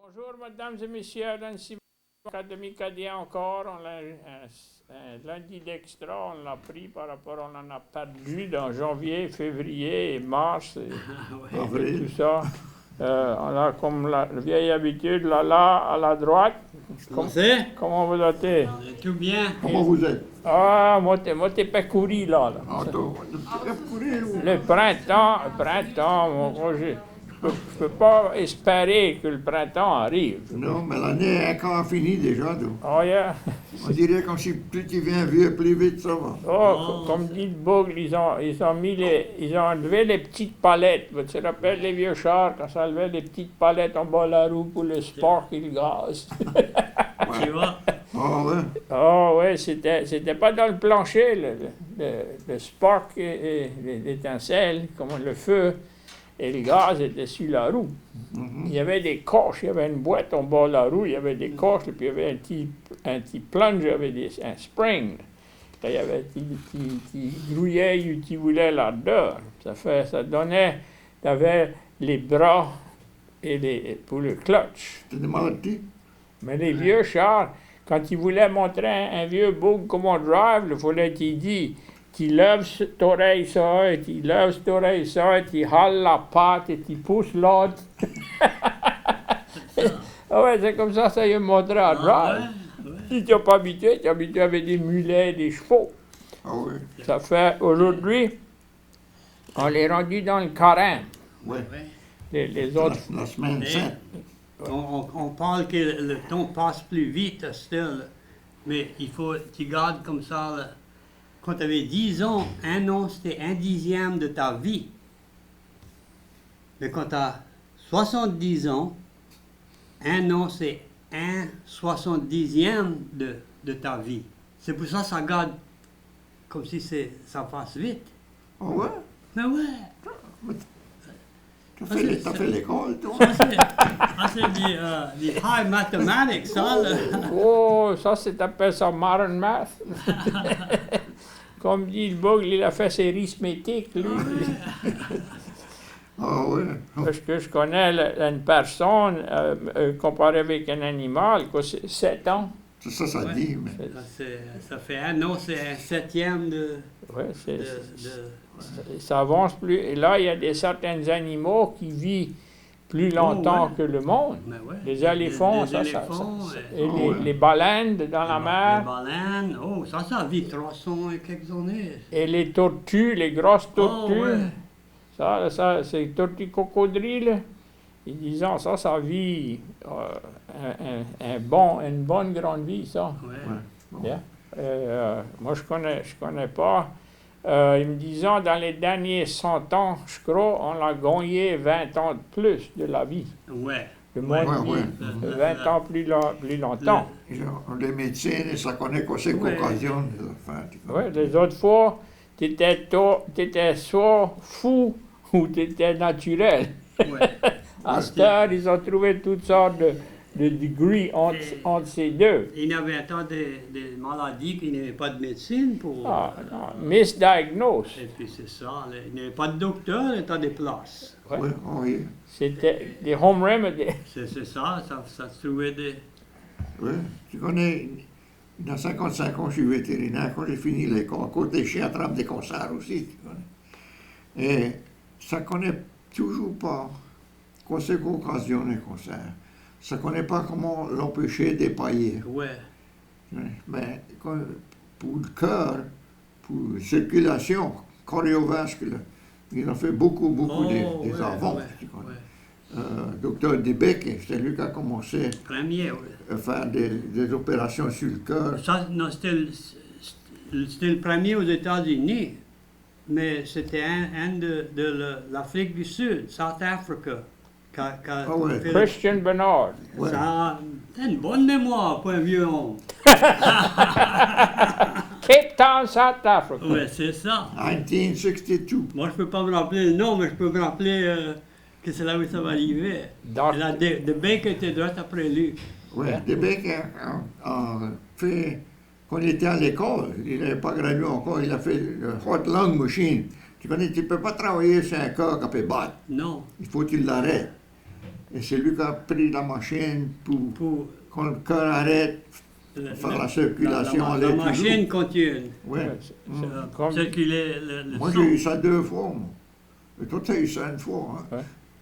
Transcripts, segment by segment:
Bonjour, mesdames et messieurs, Alain Simon, Académie Cadien encore. On a un lundi d'extra, on l'a pris par rapport, on en a perdu dans janvier, février et mars et tout ça. On a comme la vieille habitude, là, à la droite. Comment vous êtes? Tout bien. Comment vous êtes? Ah, moi, t'es pas couru là. Ah, Le printemps, moi, je peux pas espérer que le printemps arrive. Non, mais l'année est encore finie déjà. Donc. Oh, yeah. On dirait comme si plus tu viens vieux, plus vite ça va. Oh, comme dit le Bogle, ils ont enlevé les petites palettes. Vous te rappelez les vieux chars, quand ça enlevait les petites palettes en bas de la roue pour le sport et le gaz. Tu vois? Ah ouais. Oh, ouais, c'était pas dans le plancher, le spark et l'étincelle, comme le feu. Et le gaz était sur la roue. Il y avait des coches, il y avait une boîte en bas de la roue, il y avait des coches, et puis il y avait un petit plunge, il y avait un spring. Là, il y avait qui grouillait ou qui voulait l'ardeur. Ça donnait, tu avais les bras pour le clutch. C'était des maladies. Mais les vieux chars, quand ils voulaient montrer un vieux bug comment drive, il fallait qu'il dise. Tu lèves cette oreille ça, et tu lèves cette oreille ça, et tu hales la patte, et tu pousses l'autre. Ah ouais, c'est comme ça lui montrait à drive. Si tu n'es pas habitué, tu es habitué avec des mulets, des chevaux. Ah oui. Ça fait, aujourd'hui, on est rendu dans le carême. Ouais. Les autres. La semaine sainte. On parle que le temps passe plus vite à cette heure, mais il faut que tu gardes comme ça. Là. Quand tu avais 10 ans, un an, c'était 1/10 de ta vie. Mais quand tu as 70 ans, un an, c'est 1/70 de ta vie. C'est pour ça que ça garde comme si ça passe vite. Ah ouais? Mais ouais! T'as fait l'école, toi? Ça, c'est des high mathematics, ça. Là. Oh, ça, c'est appelé ça modern math. Comme dit le Bogle, il a fait ses arithmétiques, lui. Ah ouais. Parce que je connais une personne, comparée avec un animal, qui a 7 ans. Ça Ouais. dit, mais... Ça fait un an, c'est 1/7 de... Ouais, ça avance plus. Et là, il y a certains animaux qui vivent plus longtemps que le monde. Mais ouais. Les éléphants, les baleines dans la mer. Les baleines, ça vit 300 et quelques années. Et les tortues, les grosses tortues. Oh, ouais. Ça, c'est les tortues crocodiles. Ils disent, ça vit une bonne grande vie, ça. Ouais. Bon. Yeah. Moi, je connais pas. Ils me disent, dans les derniers 100 ans, je crois, on a gagné 20 ans de plus de la vie. Ouais. Le monde Ouais. vit 20 ans plus longtemps. Les médecins, ça connaît quoi c'est qu'occasion des affaires. Oui, les autres fois, tu étais soit fou ou tu étais naturel. Ouais. À cette heure, ils ont trouvé toutes sortes de degrés entre ces deux. Il y avait un temps des maladies qui n'avaient pas de médecine pour... Ah, non, misdiagnose. Et puis c'est ça, là, il n'y avait pas de docteur, il y avait des places. Ouais. Ouais, oui. C'était des home remedies. C'est ça se trouvait des... Oui. Tu connais, dans 55 ans, je suis vétérinaire. Quand j'ai fini l'école, à côté des chiens attrapent des concerts aussi. Tu connais. Et ça ne connaît toujours pas quoi c'est qu'occasionne un concert. Ça ne connaît pas comment l'empêcher d'épailler. Ouais. Mais pour le cœur, pour la circulation cardiovasculaire, il a fait beaucoup des avances. Tu connais. Docteur Debec, c'est lui qui a commencé Premier, à faire des opérations sur le cœur. Ça, non, c'était le premier aux États-Unis, mais c'était un de l'Afrique du Sud, South Africa. Ouais. Christian Bernard. Ouais. Ça a une bonne mémoire pour un vieux homme. Cape Town, South Africa. Ouais, c'est ça. 1962. Moi, je peux pas me rappeler le nom, mais je peux me rappeler que c'est là où ça va arriver. Dans- Là, de Baker était droit après lui. Oui, Debec a fait, quand il était à l'école, il n'avait pas gradué encore, il a fait le hot lung machine. Tu connais, tu ne peux pas travailler sur un cœur qui peut battre. Non. Il faut que tu l'arrêtes. Et c'est lui qui a pris la machine pour pour quand le cœur arrête, faire la circulation. la machine continue. Oui. Comme- Circuler le Moi, sang. j'ai eu ça 2 fois, moi. Et toi, tu as eu ça 1 fois, hein?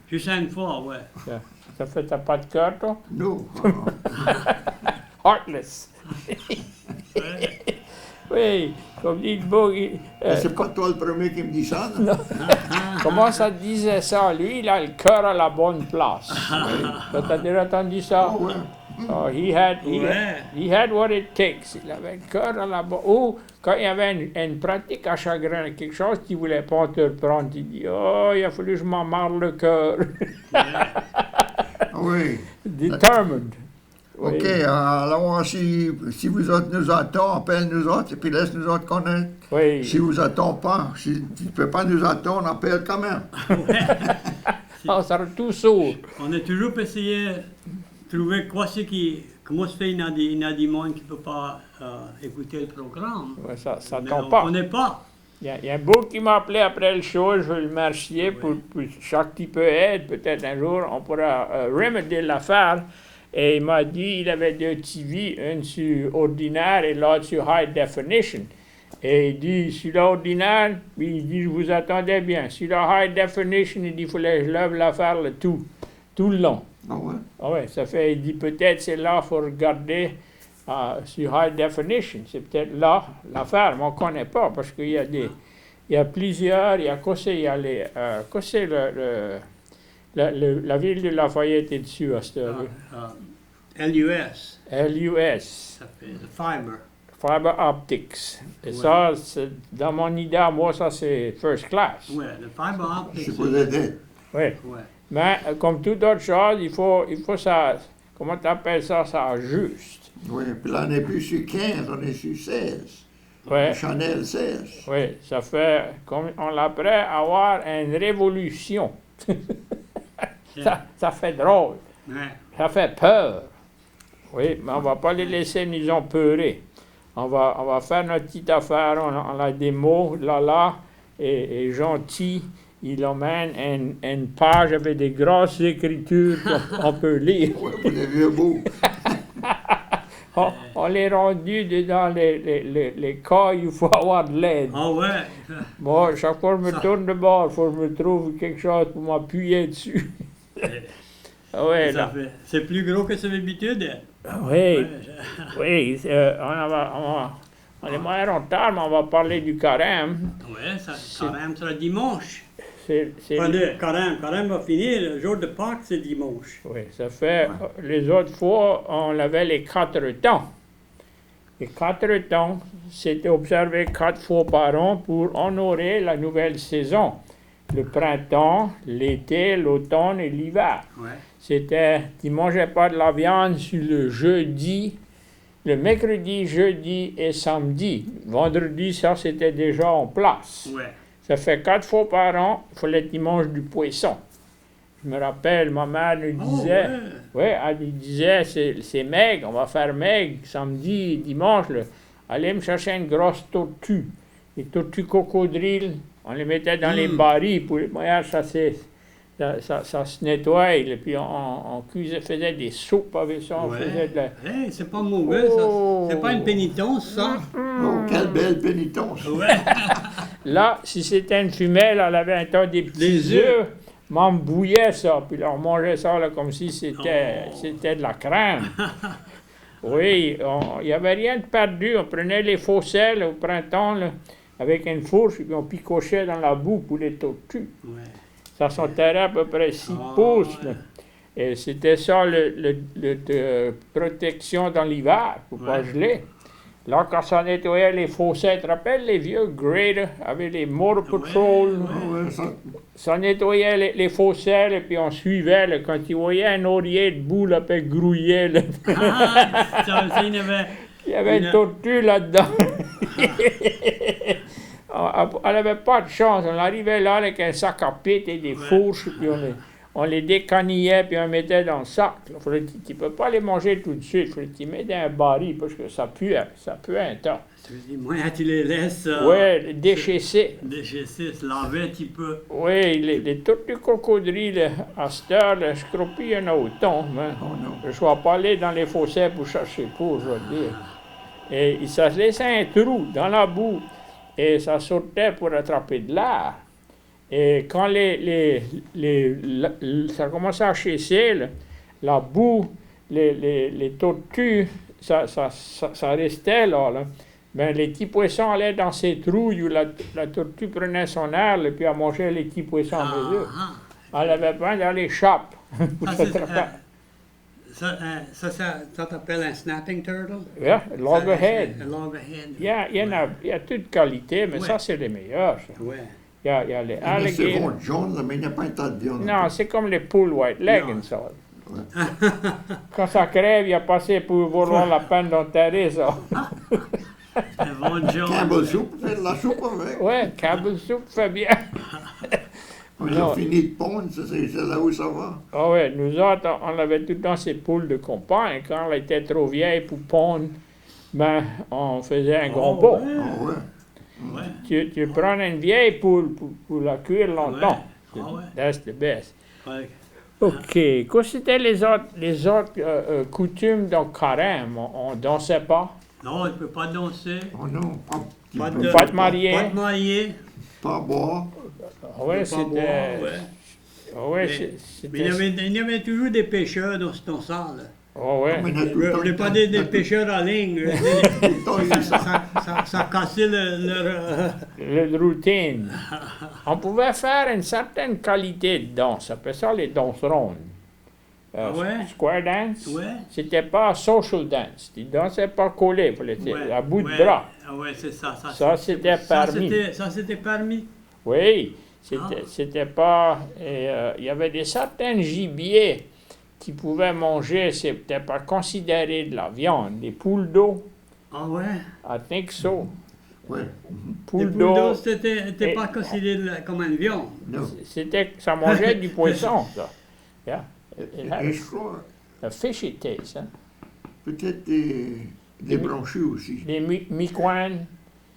Juste une fois, ouais. Ça fait t'as pas de cœur, toi? Non. Heartless. Ouais. Oui, comme dit le beau, C'est pas toi le premier qui me dit ça, non? comment ça disait ça? Lui, il a le cœur à la bonne place. T'as déjà entendu ça? Ah ouais. Oh, Ouais. he had what it takes. Il avait le cœur à la bonne... Ou, quand il y avait une pratique à chagrin, quelque chose qu'il ne voulait pas entreprendre, il dit « Oh, il a fallu que je m'en marre le cœur. Ah oui. » Determined. Oui. OK, alors si vous autres nous attendez, appelle nous autres et puis laisse nous autres connaître. Oui. Si vous attendez pas, si tu ne peux pas nous attendre, on appelle quand même. On sera tous sourds. On a toujours essayé de trouver comment se fait il y a des gens qui ne peuvent pas écouter le programme. Ouais, ça Mais tombe on pas. ne connaît pas. Il y a un beau qui m'a appelé après le show, je veux le remercier pour chaque petit peu aide. Peut-être un jour, on pourra remédier l'affaire. Et il m'a dit il avait 2 TV, une sur ordinaire et l'autre sur high definition. Et il dit, sur l'ordinaire, il dit, je vous attendais bien. Sur la high definition, il dit, il fallait que je lève l'affaire tout le long. Ah ouais. Ah ouais, ça fait, il dit, peut-être c'est là qu'il faut regarder sur high definition. C'est peut-être là l'affaire, mais on ne connaît pas parce qu'il y a des... Il y a plusieurs, il y a il y a les... qu'est-ce que c'est la ville de Lafayette est dessus à cette heure. LUS, LUS, ça fait le fiber. Fiber Optics. Et Ouais. ça, dans mon idée, à moi, ça c'est first class. Ouais, le fiber Je optique. suis supposé d'être. Oui. Ouais. Mais comme toute autre chose, il faut ça, comment tu appelles ça, ça ajuste. Oui, puis là, on n'est plus sur 15, on est sur 16. Ouais. Chanel 16. Oui, ça fait, comme on l'appelle, avoir une révolution. Ça fait drôle, Ouais. ça fait peur. Oui, mais on ne va pas les laisser nous en peurer. On va faire notre petite affaire, on a des mots, là, et gentil. Il emmène une page avec des grosses écritures qu'on peut lire. Oui, pour les vieux bouts. On les rendu dans les cas où il faut avoir de l'aide. Ah ouais. Moi, chaque fois que je me tourne de bord, il faut que je me trouve quelque chose pour m'appuyer dessus. Ah ouais, Ça là. fait- C'est plus gros que c'est d'habitude. Oui, oui, on est moins en retard, mais on va parler du carême. Ouais, ça, carême sera dimanche. C'est- Carême va finir, le jour de Pâques, c'est dimanche. Oui, ça fait, les autres fois, on avait les 4 temps. Les 4 temps, c'était observé 4 fois par an pour honorer la nouvelle saison. Le printemps, l'été, l'automne et l'hiver. Ouais. C'était, tu ne mangeais pas de la viande sur le jeudi, le mercredi, jeudi et samedi. Vendredi, ça, c'était déjà en place. Ouais. Ça fait 4 fois par an, il fallait que tu manges du poisson. Je me rappelle, ma mère nous Oh, disait, ouais. elle nous disait, c'est maigre, on va faire maigre, samedi, dimanche, allez me chercher une grosse tortue. Les tortues crocodiles, on les mettait dans les barils pour les moyens, ça se nettoie, et puis on cuisait, faisait des soupes avec ça, on Ouais. faisait de la... Hey, c'est pas mauvais, Oh. ça. C'est pas une pénitence, ça. Oh, quelle belle pénitence. Ouais. Là, si c'était une femelle, elle avait un tas des petits Des œufs, œufs. m'en bouillait ça, puis là, on mangeait ça là, comme si c'était de la crème. Oui, il n'y avait rien de perdu. On prenait les fossils au printemps là, avec une fourche, puis on picochait dans la boue pour les tortues. Ouais. Ça s'enterrait à peu près 6 Ah, pouces. ouais. Là. Et c'était ça le protection dans l'hiver, pour ne pas Ouais. geler. Là, quand ça nettoyait les fossés, tu te rappelles les vieux Grader avec les Motor Patrol? Ah ouais, ça, Ça nettoyait les fossés, et puis on suivait. Là, quand tu voyais un oreiller debout, là, puis grouillait, là, Ah, ça, il y avait... il y avait une tortue là-dedans. Elle n'avait pas de chance. On arrivait là avec un sac à pite et des fourches, puis on les décanillait puis on les mettait dans le sac. Tu ne peux pas les manger tout de suite. Il faut que tu les mets dans un baril parce que ça pue un temps. Tu dis, moi, tu les laisses Oui, déchaissés. déchaisser, se laver un petit peu. Oui, les tortues crocodiles, à cette heure, je crois plus qu'il y en a autant. Mais Oh non. je ne vais pas aller dans les fossés pour chercher pour, je veux dire. Et ça se laissait un trou dans la boue et ça sortait pour attraper de l'air. Et quand ça commençait à chaisser, la boue, les tortues, ça restait là. Ben, les petits poissons allaient dans ces trous où la tortue prenait son air et puis elle mangeait les petits poissons en mesure. Elle avait besoin d'aller chape. Ça t'appelle un snapping turtle? Yeah, loggerhead. Un loggerhead. Il y a toutes qualités, mais Ouais. ça, c'est les meilleurs. Ça. Ouais. Il y a les Mais c'est alligators. bon jaune, là, mais il n'y a pas un tas de viande. Non, c'est comme les poules white leg, Non. ça. Quand ça crève, il a passé pour vouloir la peine d'enterrer ça. Un bon jaune. Campbell soup, fait de la soupe avec. Ouais, Campbell soup fait bien. Quand Non. ils ont fini de pondre, c'est là où ça va. Ah ouais, nous autres, on avait tout le temps ces poules de campagne. Quand elles étaient trop vieilles pour pondre, ben, on faisait un gombo. ouais. Ah ouais. Ouais. Tu prends une vieille poule pour la cuire longtemps. Ouais. Ah ouais. That's the best. Ouais. OK. Quoi c'était les autres coutumes dans le carême? On dansait pas? Non, tu peux pas danser. Oh non, Pas pas, de, Pas te marier. Pas te marier. pas boire. Ah ouais, tu peux pas boire, c'était... ouais. Ah ouais, Mais il y avait toujours des pêcheurs dans ça, là. Ah ouais. Mais il y a tout le temps- On n'est pas des pêcheurs à ligne. Tout le temps, il y a ça. Ça cassait leur Le routine. On pouvait faire une certaine qualité de danse. On appelait ça les danses rondes. Ah ouais? Square dance. Ouais. C'était pas social dance. Ils dansaient pas collés, pour les Ouais, à bout de ouais. bras. Ah ouais, c'est ça. Ça, c'était permis. Ça, c'était permis. Oui, Ah. c'était pas... Il y avait des certains gibiers qui pouvaient manger, c'était pas considéré de la viande. Des poules d'eau, Ah ouais? I think so. Ouais. Les Poules poules d'eau, d'eau, c'était Et- pas considéré comme une viande. Non. ça mangeait du poisson, ça. Yeah. It had Et je crois, a fishy taste, hein. peut-être des branchus aussi. Les miquoines,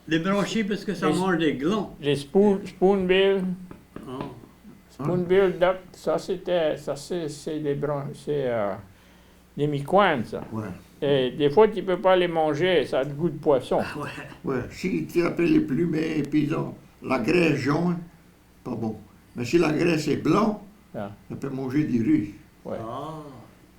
Les branchies, parce que ça Les- mange des glands. les spoonbill, Ah. spoonbill duck, c'est des miquoines, ça. Ouais. Et des fois, tu peux pas les manger, ça a le goût de poisson. Ah ouais. Ouais. Si tu appelles les plumets, puis ils ont la graisse jaune, pas bon. Mais si la graisse est blanche, Ah. on peut manger du riz. Ouais. Ah.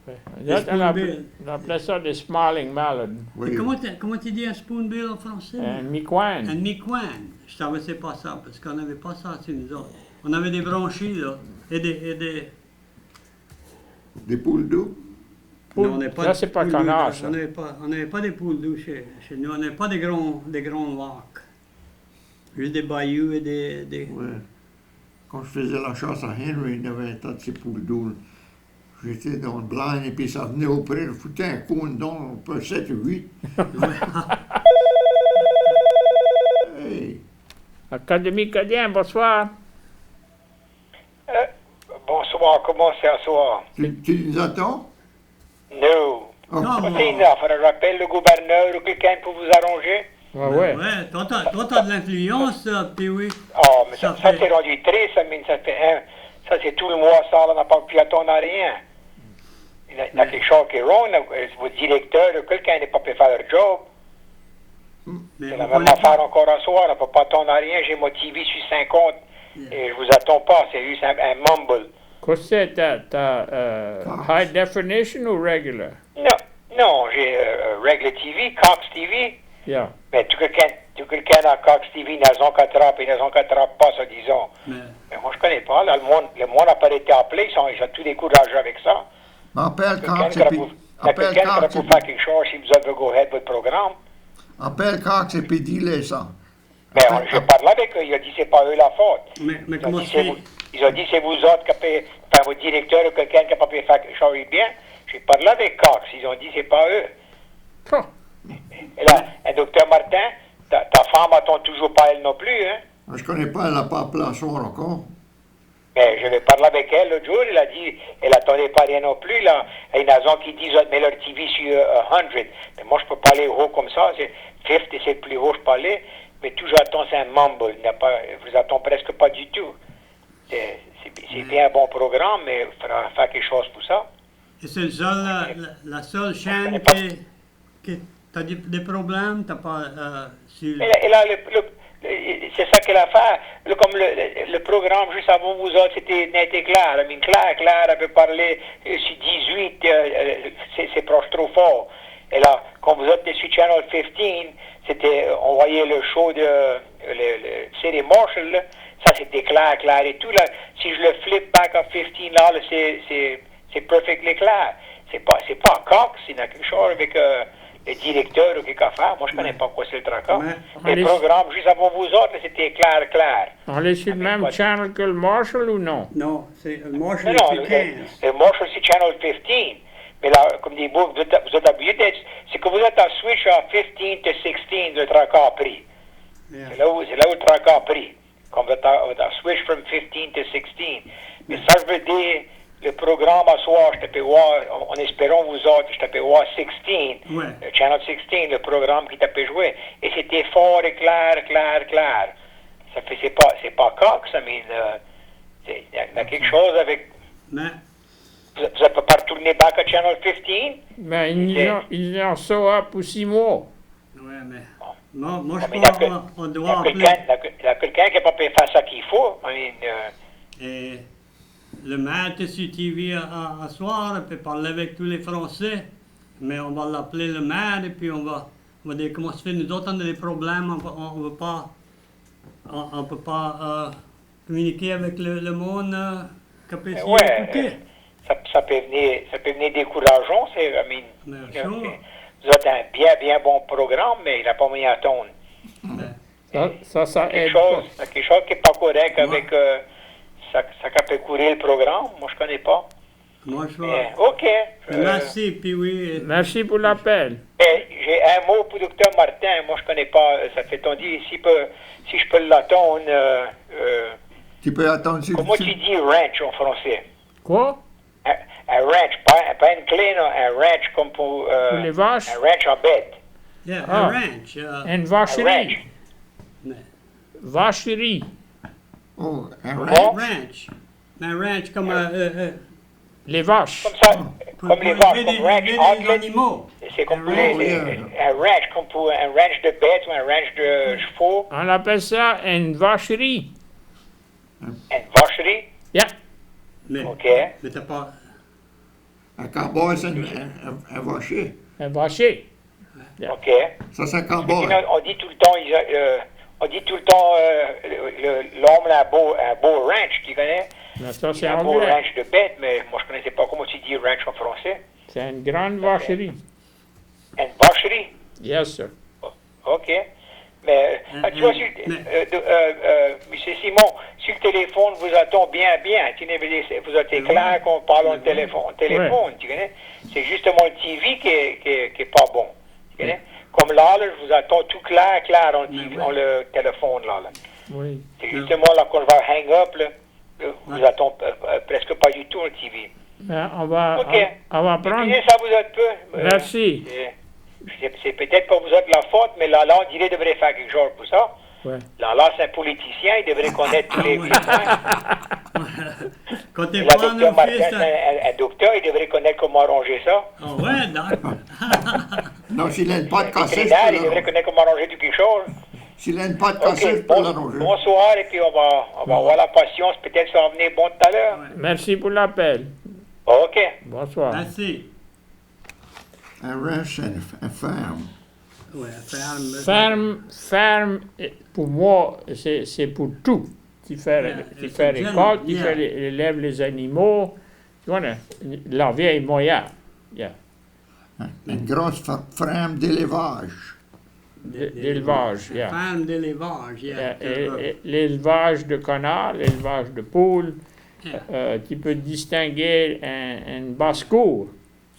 Ouais. Les spoonbill. On appelait ça des smiling mallard. Oui. Et comment tu dis un spoonbill en français? Un miquoine. Un miquoine. Je savais c'est pas ça, parce qu'on n'avait pas ça chez nous autres. On avait des branchies, là, et des... Des poules d'eau. Poule- Non, on n'est pas ça, de c'est pas poules canard, d'eau, ça. on n'avait pas des poules d'eau chez nous, on n'avait pas des grands lacs. Juste des bayous et des... Ouais. Quand je faisais la chasse à Henry, il y avait un tas de ces poules d'eau. J'étais dans le blind et puis ça venait auprès, je foutais un cône dedans, un peu 7 ou 8. Hey, Académie Cadien, bonsoir. Bonsoir, comment c'est à soir? tu nous attends? No. Oh, Non, C'est enough. Alors, j'appelle le gouverneur ou quelqu'un pour vous arranger. Ouais. Ouais, toi, t'as de l'influence, puis oui. Oh, mais Ça ça fait- c'est rendu triste, ça, mais ça fait un. Ça, c'est tout le mois, ça, on n'a pas pu attendre à rien. Il y a quelque chose qui est wrong. Votre directeur ou quelqu'un n'est pas pu faire leur job. Mais C'est on la même connaît pas. affaire encore à soir. On ne peut pas attendre à rien. J'ai mon TV sur 50 et je vous attends pas. C'est juste un mumble. Qu'est-ce que c'est ta high definition ou regular? Non, j'ai Regular TV, Cox TV. Yeah. Mais tout quelqu'un à Cox TV, ils n'ont qu'à attraper, ils n'ont qu'à attraper pas, ça, disons. Mais, Mais moi, je connais pas. Là, le monde n'a pas été appelé. Ils ont tous des coups d'argent avec ça. appelle Cox et Quelqu'un puis... qui Appelle pourrait Cox et faire quelque chose si vous avez go ahead votre programme. appelle Cox et puis dis-le ça. Mais je parle avec eux. Ils ont dit c'est pas eux la faute. mais Ils ont comment dit se c'est fait? vous, ils ont dit c'est vous autres qui avez, enfin, votre directeur ou quelqu'un qui n'a pas pu faire quelque chose bien. J'ai parlé avec Cox. Ils ont dit c'est pas eux. Oh. Et là, docteur Martin, ta femme attend toujours pas elle non plus, hein? Je connais pas, elle n'a pas appelé à soir encore. Mais je vais parler avec elle l'autre jour, elle a dit, elle attendait pas rien non plus, là. Il y en a qui disent, met leur TV sur 100. Mais moi, je peux parler haut comme ça, c'est 50, c'est le plus haut, je parlais. Mais tout, j'attends, c'est un mumble. Je vous attends presque pas du tout. C'est bien un bon programme, mais il faudra faire quelque chose pour ça. Et c'est la seule chaîne que t'as des problèmes, t'as pas sur... C'est ça qu'elle a fait. Comme le programme juste avant vous autres, n'était clair. Claire avait parlé sur 18, c'est proche trop fort. Et là, quand vous êtes sur Channel 15, on voyait le show de série Marshall, là. Ça c'était clair et tout. Là. Si je le flip back à 15, là, c'est perfectly clair. C'est pas Cox, il y a quelque chose avec le directeur ou quelque affaire. Moi, je connais pas quoi c'est le tracas. Le programme, juste avant vous autres, c'était clair. On est sur le même channel que le Marshall ou non? Non, c'est le Marshall Non, c'est 15. le Marshall, c'est Channel 15. Mais là, comme dit vous êtes habitués, c'est que vous êtes à switch à 15 to 16, le tracas a pris. Yeah. C'est là où le tracas a pris. Comme vous êtes à switch from 15 to 16. Mais ça, je veux dire, le programme à soir, je t'ai voir, en espérant vous autres, je t'ai voir 16, le Channel 16, le programme qui t'a pu jouer. Et c'était fort et clair. Ça fait, c'est pas Cox, mais il y a quelque chose avec... Mais... Vous ne pouvez pas retourner back à Channel 15? Ben, ils ont ça pour 6 mois. Ouais, mais... Non, moi, Mais je crois qu'on doit appeler... Il y a quelqu'un qui n'a pas pu faire ça qu'il faut. Et le maître sur TV à soir, il peut parler avec tous les Français, mais on va l'appeler le maire et puis on va dire comment se fait. Nous autres, on a des problèmes, on peut pas communiquer avec le monde qui peut s'y écouter. Ça peut venir décourageant. Vous avez un bien bon programme, mais il n'a pas mis à ton. Ça aide. Quelque chose qui n'est pas correct avec ça peut courir le programme. Moi, je ne connais pas. Moi, je vois. OK. Merci, puis oui. Merci pour l'appel. J'ai un mot pour Dr. Martin. Moi, je ne connais pas. Ça fait on dit si je peux l'attendre. Tu peux attendre. Comment tu dis ranch en français? Quoi? Un ranch, pas une clé, non, un ranch comme pour les vaches? Un ranch en bête. Yeah, un ranch. Une vacherie. Un Vacherie. Oh, un ranch. Un ranch comme... les vaches. Comme ça, comme les vaches, comme ranch les animaux. C'est comme pour un ranch, comme pour un ranch de bêtes ou un ranch de chevaux. On appelle ça une vacherie. Une vacherie? Yeah. Mais, OK. Mais t'as pas... Un cowboy, c'est un vacher. Un vacher. Yeah. OK. Ça, c'est un cowboy. On dit tout le temps, l'homme a un beau ranch, tu connais? Mais ça, c'est un beau anglais. ranch de bêtes, mais moi, je ne connaissais pas comment tu dis ranch en français. C'est une grande vacherie. Une vacherie? Yes, sir. OK. Mais, tu vois, M. Simon, sur le téléphone, vous attend bien. Vous êtes clair qu'on parle au téléphone, tu connais? C'est justement le TV qui est pas bon. Tu connais? Comme là, je vous attends tout clair en le téléphone, là. Oui. C'est justement là qu'on va hang up, là. Vous attend presque pas du tout le TV. Ben, on va prendre... Ça vous aide peu. Merci. C'est peut-être pas vous êtes la faute, mais là, on dirait qu'il devrait faire quelque chose pour ça. Ouais. Là, c'est un politicien, il devrait connaître tous les points. Quand t'es La pas un docteur Martin, office... un docteur, il devrait connaître comment arranger ça. Ah ouais, d'accord. Non, s'il a une patte cassée, Vétérinaire, il devrait connaître comment arranger quelque chose. S'il a une patte cassée, je peux l'arranger. Bonsoir, et puis on va avoir la patience, peut-être ça va venir bon tout à l'heure. Merci pour l'appel. OK. Bonsoir. Merci. Un ranch, un ferme. Ouais, ferme. Ferme, pour moi, c'est pour tout. Tu fais récolte, tu élèves les animaux. Tu vois, la vieille moyenne. Yeah. Une grosse ferme d'élevage. D'élevage, yeah. Ferme d'élevage, yeah. L'élevage de canards, l'élevage de poules. Tu peux distinguer une basse-cour.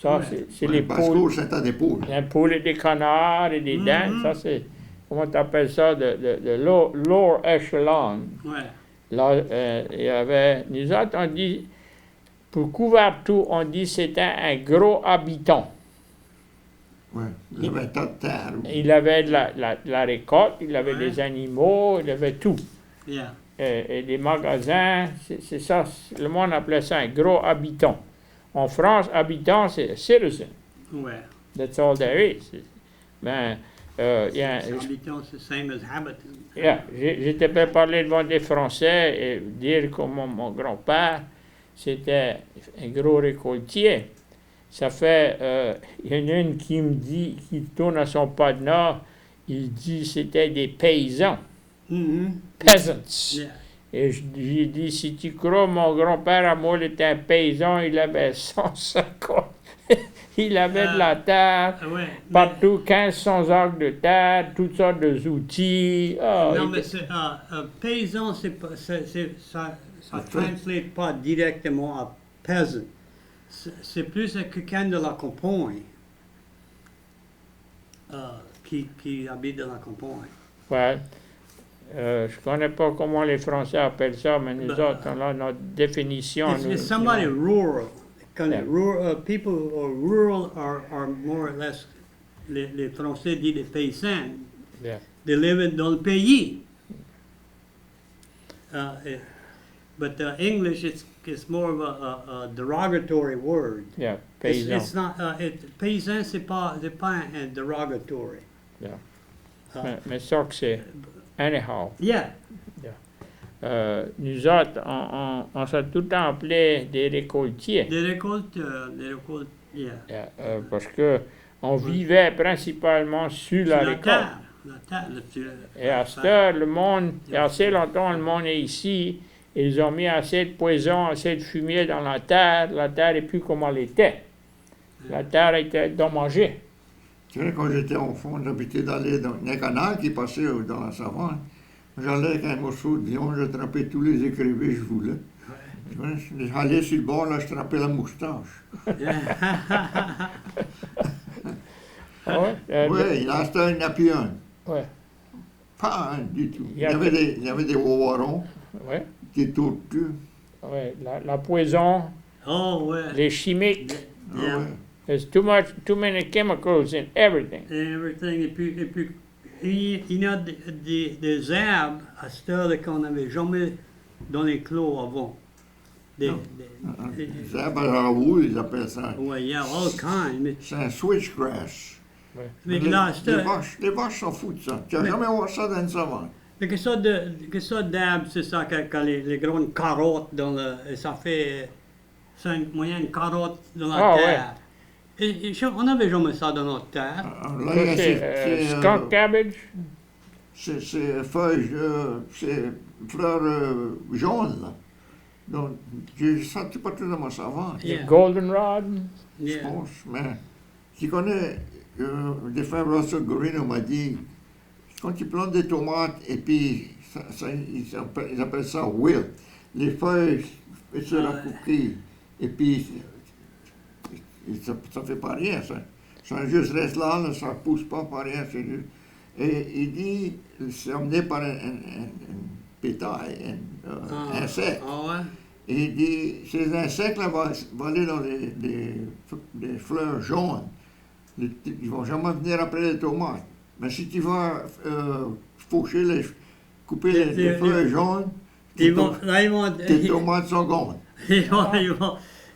Ça, c'est les poules. Basse-cour, c'est des poules. Un poule et des canards et des dents. Ça, c'est, comment tu appelles ça, de lower echelon. Ouais. Là, il y avait, nous autres, on dit, pour couvrir tout, on dit c'était un gros habitant. Ouais, il y avait un tas de terre. Il avait de la récolte, il avait Ouais. des animaux, il avait tout. Yeah. Et des magasins, c'est ça, le monde appelait ça un gros habitant. En France, habitant, c'est citizen. Ouais. That's all there is. Ben, Habitant, c'est same as habitant. j'étais pas parler devant des Français et dire comment mon grand-père, c'était un gros récoltier. Ça fait, il y en a une qui me dit, qui tourne à son pas de nord, il dit c'était des paysans, Mm-hmm. peasants. Yeah. Et j'ai dit, si tu crois, mon grand-père à moi, il était un paysan, il avait 150, il avait de la terre, Ah ouais. partout 1500 acres de terre, toutes sortes d'outils. Ah, Non, il mais était- c'est, paysan, ça ne translate pas directement à peasant. C'est plus à quelqu'un de la campagne qui habite dans la campagne. ouais. Je connais pas comment les Français appellent ça, mais nous Ben, autres, on a notre définition. It's, nous- it's somebody rural. Quand Yeah. People who are rural are more or less, les Français disent des paysans. Yeah. They live dans le pays. But English, it's more of a derogatory word. Yeah, It's, paysan. it's not, paysan, c'est pas un derogatory. Yeah. Uh, Mais ça que c'est. Anyhow. yeah. Nous autres, on s'est tout le temps appelé des récoltiers. Des récoltes, yeah. Parce que on vivait principalement sur la récolte. La terre, Et à cette heure, le monde, il y a assez longtemps, le monde est ici. Ils ont mis assez de poison, assez de fumier dans la terre. La terre n'est plus comme elle était. La terre était endommagée. Tu sais, quand j'étais enfant, j'habitais dans un canal qui passait dans la savane. J'allais avec un morceau de lion, j'attrapais tous les écrivains que je voulais. Tu vois, j'allais sur le bord, là, je trappais la moustache. Ah ouais, Oui, il en restait un appui un. ouais, Pas un du tout. Il y a- Il y avait des wawarons, ouais, des tortues. ouais. La poison, Oh, ouais. les chimiques. Ah Yeah. ouais. There's too many chemicals in everything. Everything. Et puis il y a des arbres à cette heure qu'on n'avait jamais dans les clos avant. Non. C'est un barabou, ils appellent ça. Ouais, yeah, all kinds. C'est un switchgrass. Mais là, à cette heure, Les vaches s'en foutent de ça. Tu n'as jamais vu ça dans une savane. mais que ça d'arbres, c'est ça, quand les grandes carottes dans le. Et ça fait. C'est une moyenne carotte dans la Ah, terre. Et on n'avait jamais ça dans notre terre. Là, Ça, c'est skunk cabbage. c'est feuilles, c'est fleurs jaunes, là. Donc, j'ai senti pas tout dans ma savane, Yeah. Goldenrod. je Yeah. pense. Mais tu connais, des frères Russell Green m'a dit, quand tu plantes des tomates et puis ils appellent ça wilt, les feuilles se racoquillent et puis ça fait pas rien, ça. Ça juste reste là, ça pousse pas rien. Et il dit, c'est emmené par un pétail, un insecte. Ah ouais? Et il dit, ces insectes-là vont aller dans les fleurs jaunes. Ils vont jamais venir après les tomates. Mais si tu vas couper les fleurs jaunes, tes tomates sont gone.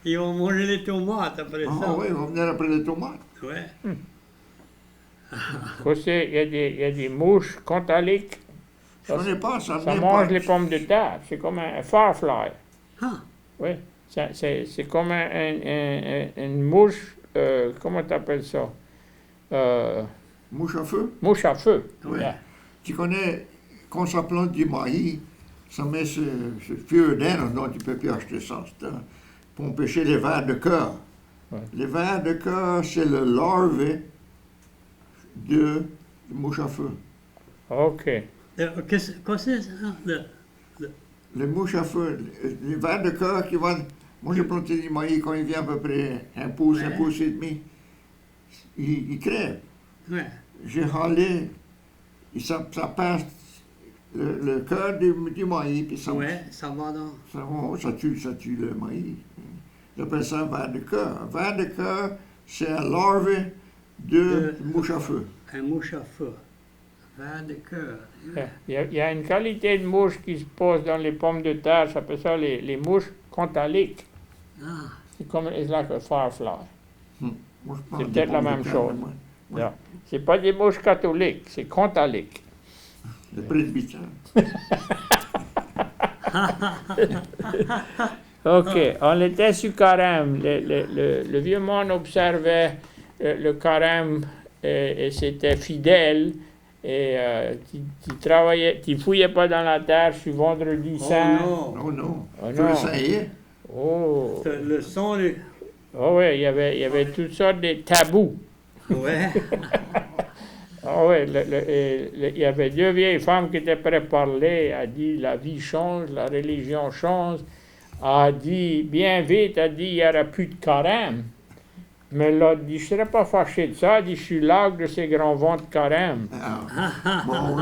Ils vont manger les tomates après ça. Ah oui, ils vont venir après les tomates. Ouais. Il y a des mouches contaliques. Je ne connais pas, ça Ça vient mange pas. les pommes de terre. C'est comme un firefly. Ah, Oui. C'est comme une mouche. Comment tu appelles ça? Mouche à feu. Mouche à feu. Ouais. Yeah. Tu connais, quand ça plante du maïs, ça met ce feu d'air, donc tu ne peux plus acheter ça. C'est pour empêcher les vers de cœur. Ouais. Les vers de cœur, c'est le larve de mouche à feu. OK. qu'est-ce que c'est ça? Les mouches à feu, les vers de cœur qui vont... Moi, j'ai planté du maïs quand il vient à peu près un pouce et demi. Il crève. Ouais. J'ai râlé, et ça passe le cœur du maïs, puis ça, Ouais, ça va dans. ça tue le maïs. J'appelle ça un ver de cœur. Un ver de cœur, c'est un larve de mouche à feu. Un mouche à feu. Ver de cœur. Il y a une qualité de mouche qui se pose dans les pommes de terre, ça s'appelle ça les mouches contaliques. Ah, C'est comme it's like a firefly. Moi, je pense C'est des peut-être la pommes de même terre, chose. moi. Yeah. C'est pas des mouches catholiques, c'est contaliques. Le presbytère. OK, on était sur carême. Le vieux monde observait le carême et c'était fidèle. Et tu travaillais, tu fouillais pas dans la terre sur vendredi saint. oh non. Non. Oh Tu non. essayais? Oh, Le son, oh ouais, il y avait toutes sortes de tabous. ouais. Ah ouais, il y avait deux vieilles femmes qui étaient prêtes à parler. Elle dit la vie change, la religion change. Elle a dit bien vite, elle dit il n'y aura plus de carême. Mais l'autre dit je ne serais pas fâché de ça. Elle dit je suis l'âge de ces grands vents de carême. Bon,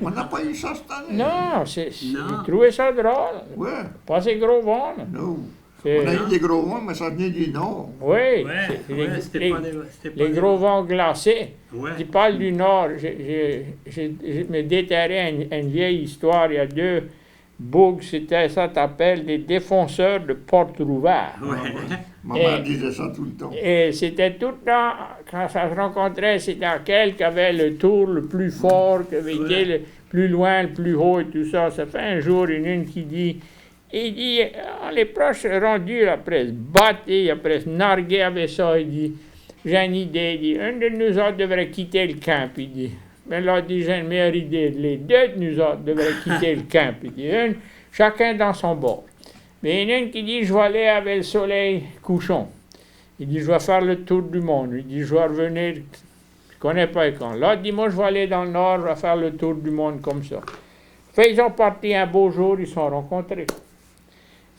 on n'a pas eu ça cette année. Non, j'ai Non. trouvé ça drôle. Ouais, Pas ces gros vents. là. non. C'est- On a eu des gros vents, mais ça venait du nord. Oui, Ouais, c'est- ouais, c'était les, pas des. C'était pas les des- gros vents glacés. Ouais. Je parle du Nord. Je me déterrais une vieille histoire. Il y a deux bougs, ça t'appelle des défenseurs de portes ouvertes. Ouais. Ma Et- mère disait ça tout le temps. Et c'était tout le temps, quand ça se rencontrait, c'était quel qui avait le tour le plus fort, qui avait été le plus loin, le plus haut et tout ça. Ça fait un jour, une qui dit, les proches rendus après se battre, après se narguer avec ça, il dit, j'ai une idée, il dit, un de nous autres devrait quitter le camp, il dit. Mais là, il dit, j'ai une meilleure idée, les deux de nous autres devraient quitter le camp, il dit, chacun dans son bord. Mais il y en a une qui dit, je vais aller avec le soleil couchant. Il dit, je vais faire le tour du monde. Il dit, je vais revenir, je ne connais pas quand. L'autre dit, moi, je vais aller dans le nord, je vais faire le tour du monde comme ça. Fait, ils ont parti un beau jour, ils se sont rencontrés.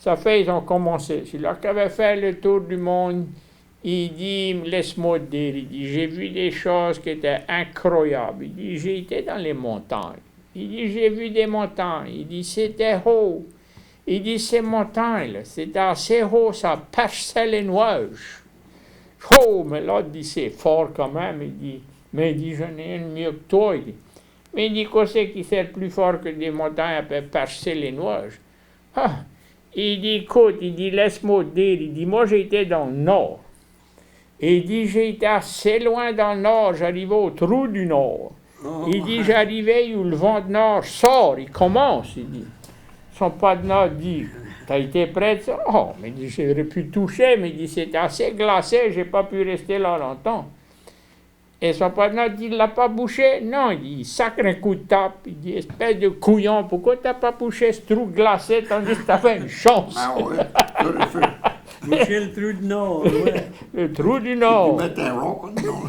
Ça fait, ils ont commencé. C'est là qu'ils avaient fait le tour du monde. Il dit, laisse-moi te dire, il dit, j'ai vu des choses qui étaient incroyables. Il dit, j'ai été dans les montagnes. Il dit, j'ai vu des montagnes. Il dit, c'était haut. Il dit, ces montagnes-là, c'était assez haut, ça perçait les nuages. Oh, mais l'autre dit, c'est fort quand même. Il dit, mais il dit, j'en ai une mieux que toi. Il dit. Mais il dit, qu'est-ce qui c'est plus fort que des montagnes peuvent percer les nuages? Ah, il dit, écoute, il dit, laisse-moi te dire. Il dit, moi, j'ai été dans le nord. Et il dit, j'ai été assez loin dans le nord, j'arrivais au trou du nord. Il dit, j'arrivais où le vent de nord sort, il commence, il dit. Son pas de nord dit, t'as été prêt de ça? Oh, mais il dit, j'aurais pu toucher, mais il dit, c'était assez glacé, j'ai pas pu rester là longtemps. Et son pas de nord dit, il l'a pas bouché? Non, il dit, il sacre un coup de tape, il dit, espèce de couillon, pourquoi t'as pas bouché ce trou glacé tandis que t'avais une chance? Ah ouais, j'aurais fait. Boucher le trou de nord, ouais. Le trou du Tu nord. mets un rock dedans.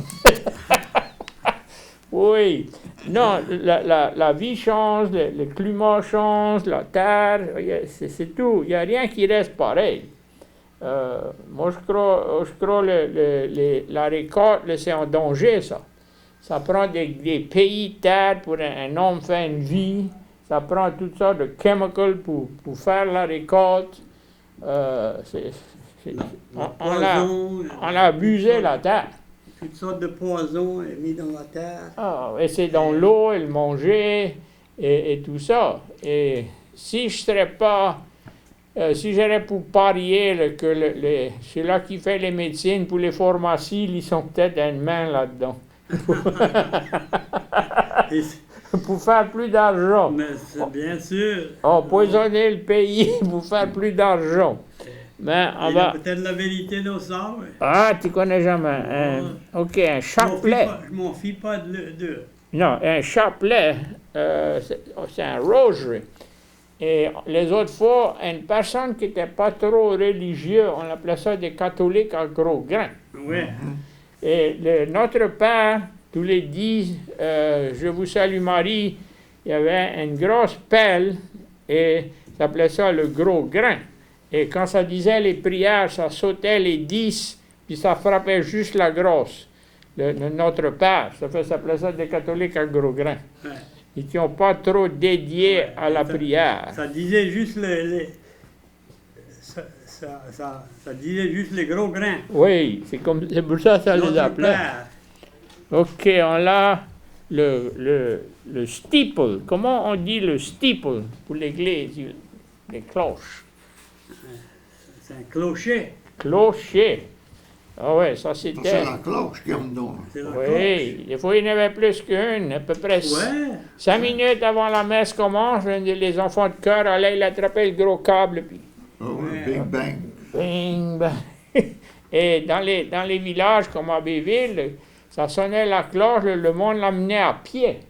Oui. Non, la vie change, le climat change, la terre, c'est tout. Il n'y a rien qui reste pareil. Moi, je crois la récolte, c'est en danger, ça. Ça prend des pays de terre pour un homme faire une vie. Ça prend toutes sortes de chemicals pour faire la récolte. On a abusé la terre. Toutes sortes de poisons mis dans la terre. Ah, et c'est dans l'eau, et le manger, et tout ça. Et si je serais pas, si j'aurais pour parier que celui-là qui fait les médecines pour les pharmacies, ils sont peut-être une main là-dedans. Et Pour faire plus d'argent. mais c'est bien sûr. Empoisonner le pays pour faire plus d'argent. Mais on Il y a va... peut-être la vérité dans ça, ouais. Ah, tu connais jamais. OK, un chapelet. Je m'en fie pas de. Non, un chapelet, c'est un rosary. Et les autres fois, une personne qui n'était pas trop religieuse, on appelait ça des catholiques à gros grains. Ouais. Et notre Père, tous les 10, je vous salue Marie, il y avait une grosse pelle et ça s'appelait ça le gros grain. Et quand ça disait les prières, ça sautait les 10, puis ça frappait juste la grosse. Notre Père, ça s'appelait ça des catholiques à gros grains. Ouais. Ils n'ont pas trop dédié à la prière. Ça disait juste ça disait juste les gros grains. Oui, c'est pour ça que ça les Notre appelait. Père. OK, on a le steeple. Comment on dit le steeple pour l'église? Les cloches. C'est un clocher. Clocher. Ah ouais, ça C'est c'était... la cloche qui me donne. C'est la Oui, des fois il y en avait plus qu'une, à peu près cloche. Ouais. 5 minutes avant la messe commence, les enfants de chœur allaient attraper le gros câble, puis Oh, Ouais. Big Bang. bing, bang. Et dans les villages comme à Béville, ça sonnait la cloche, le monde l'amenait à pied.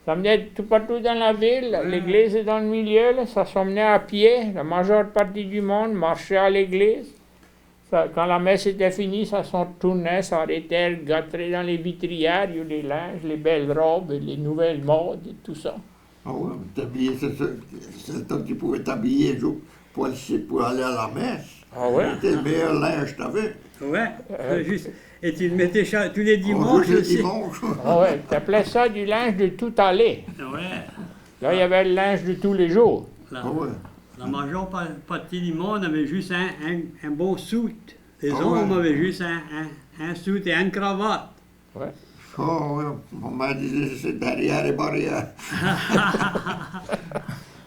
Ça menait tout partout dans la ville, l'église est dans le milieu, là, ça s'emmenait à pied, la majeure partie du monde marchait à l'église. Quand la messe était finie, ça s'en retournait, s'arrêtait, regardait dans les vitrières, il y a les linges, les belles robes, les nouvelles modes et tout ça. Ah ouais, t'habiller, c'est le temps que tu pouvais t'habiller pour aller à la messe. Ah ouais? C'était le meilleur linge que t'avais. Ouais. Juste. Et tu le mettais tous les On dimanches jouait le aussi. dimanche. Ah ouais, t'appelais ça du linge de tout aller. Ouais. Là, il y avait le linge de tous les jours. Ah ouais. La majeure partie du monde avait juste un bon suit. Les Ah hommes ouais. avaient juste un suit et une cravate. Ouais. Oh ouais, maman disait c'est derrière et barrière.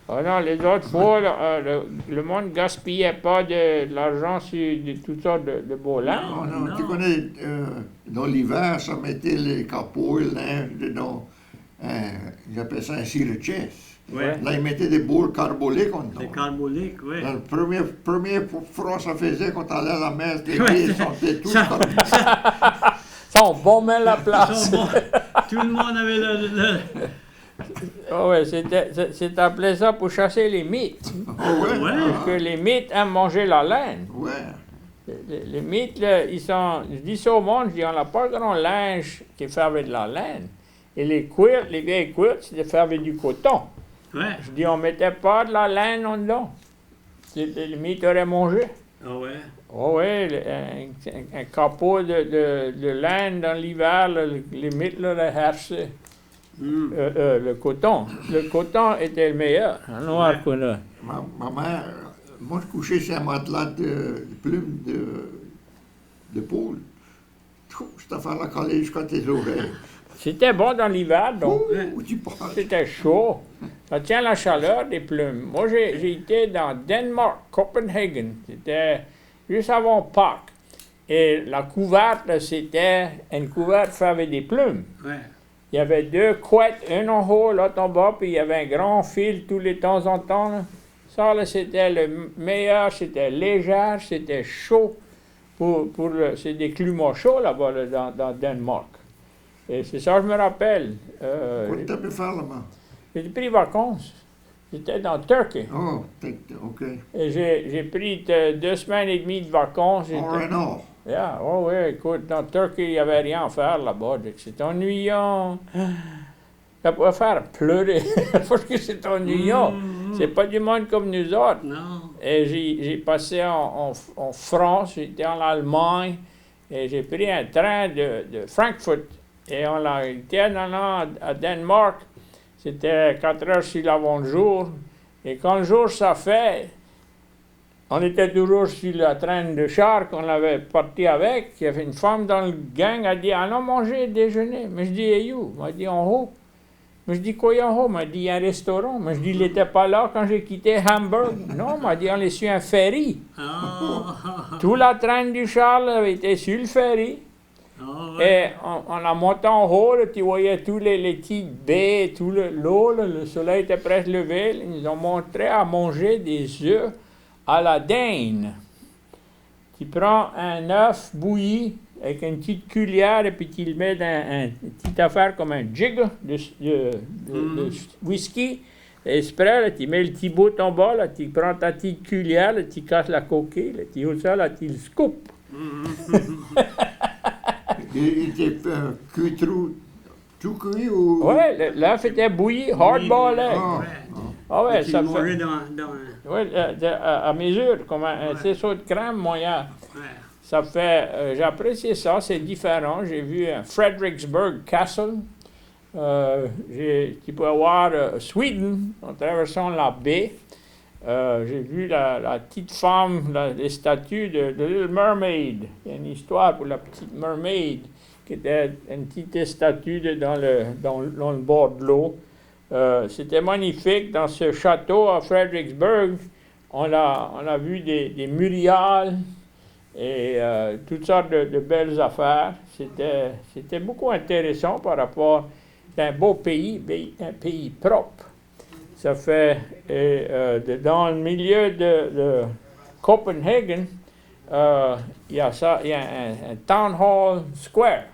Ah non, les autres fois, là, le monde gaspillait pas de l'argent sur toutes sortes de beaux linges. Oh non, Non. tu connais, dans l'hiver, ça mettait les capots, le linge dedans. J'appelle ça un chest. Ouais. Là, ils mettaient des boules carboliques en dedans. Les carboliques, oui. Là, le premier froid, ça faisait quand t'allais à la messe, les Ouais. pieds sentaient tout Ça- carbolique. Ça, on bombait la place. Tout le monde avait le Ah ouais, c'était appelé ça pour chasser les mythes. Ah ouais? Ouais. Ah, Parce que les mythes aiment manger la laine. ouais. Les mythes, là, ils sont... Je dis ça au monde, je dis, on n'a pas grand linge qui est fait avec de la laine. Et les quilts, les vieilles quilts, c'était fait avec du coton. Ouais. Je dis, on mettait pas de la laine en dedans. Les mythes auraient mangé. Ah ouais. Oh oui, un capot de laine dans l'hiver, là, les mythes, là, le herse, Hmm. le coton. Le coton était le meilleur, en noir qu'on a. Ma mère, moi, je couchais sur un matelas de plumes de poule. Cette affaire-là collée jusqu'à tes oreilles. C'était bon dans l'hiver, donc. Où tu parles? C'était chaud. Ça tient la chaleur des plumes. Moi, j'ai été dans Danemark, Copenhagen. C'était juste avant Pâques. Et la couverte, là, c'était une couverte faite avec des plumes. Ouais. Il y avait 2 couettes, une en haut, l'autre en bas, puis il y avait un grand fil tous les temps en temps. Là. Ça, là, c'était le meilleur, c'était léger, c'était chaud. C'est des climats chauds là-bas, là, dans Danemark. Et c'est ça, je me rappelle. Quoi tu pu faire là-bas? J'ai pris vacances. J'étais dans Turquie. Oh, OK. Et j'ai pris 2 semaines et demie de vacances. Or Nord. Yeah, oh ouais, écoute, dans Turquie, il n'y avait rien à faire là-bas. C'est ennuyant. Ça pourrait faire pleurer, parce que c'est ennuyant. C'est pas du monde comme nous autres. Non. Et j'ai passé en France, j'étais en Allemagne, et j'ai pris un train de Francfort. Et on l'a été en allant à Danemark. C'était 4 heures sur l'avant-jour. Et quand le jour ça fait, on était toujours sur le train de char qu'on avait parti avec. Il y avait une femme dans le gang, elle dit, allons manger, déjeuner. Mais je dis, et où? Elle m'a dit, en haut. Mais je dis, quoi en haut? Elle m'a dit, il y a un restaurant. Mais je dis, il n'était pas là quand j'ai quitté Hamburg. Non, elle m'a dit, on est sur un ferry. Ah. Tout la train du char avait été sur le ferry. Ah ouais. Et en la montant en haut, là, tu voyais tous les petites baies, tout l'eau, le soleil était presque levé. Là, ils nous ont montré à manger des œufs à la dinde. Tu prends un œuf bouilli avec une petite cuillère et puis tu le mets dans une petite affaire comme un jig de whisky. Et après, là, tu mets le petit bout en bas, là, tu prends ta petite cuillère, là, tu casses la coquille, là, tu ouvres ça, là, tu le scoopes. Il était cuit tout cuit ou... Ouais, l'œuf était bouilli, hard-boiled. Ah. Ouais. Ah ouais, Tu ça le fait... mangeais dans Oui, à mesure, comme un faisceau de crème moyen. Ouais. Ça fait, j'ai apprécié ça, c'est différent. J'ai vu un Fredericksburg Castle, Tu peux voir Sweden en traversant la baie. J'ai vu la petite femme, les statues de Little Mermaid. Il y a une histoire pour la petite Mermaid, qui était une petite statue dans le bord de l'eau. C'était magnifique. Dans ce château à Fredericksburg, on a vu des muriales et toutes sortes de belles affaires. C'était beaucoup intéressant par rapport à un beau pays, un pays propre. Ça fait, dans le milieu de Copenhague, il y a un town hall square,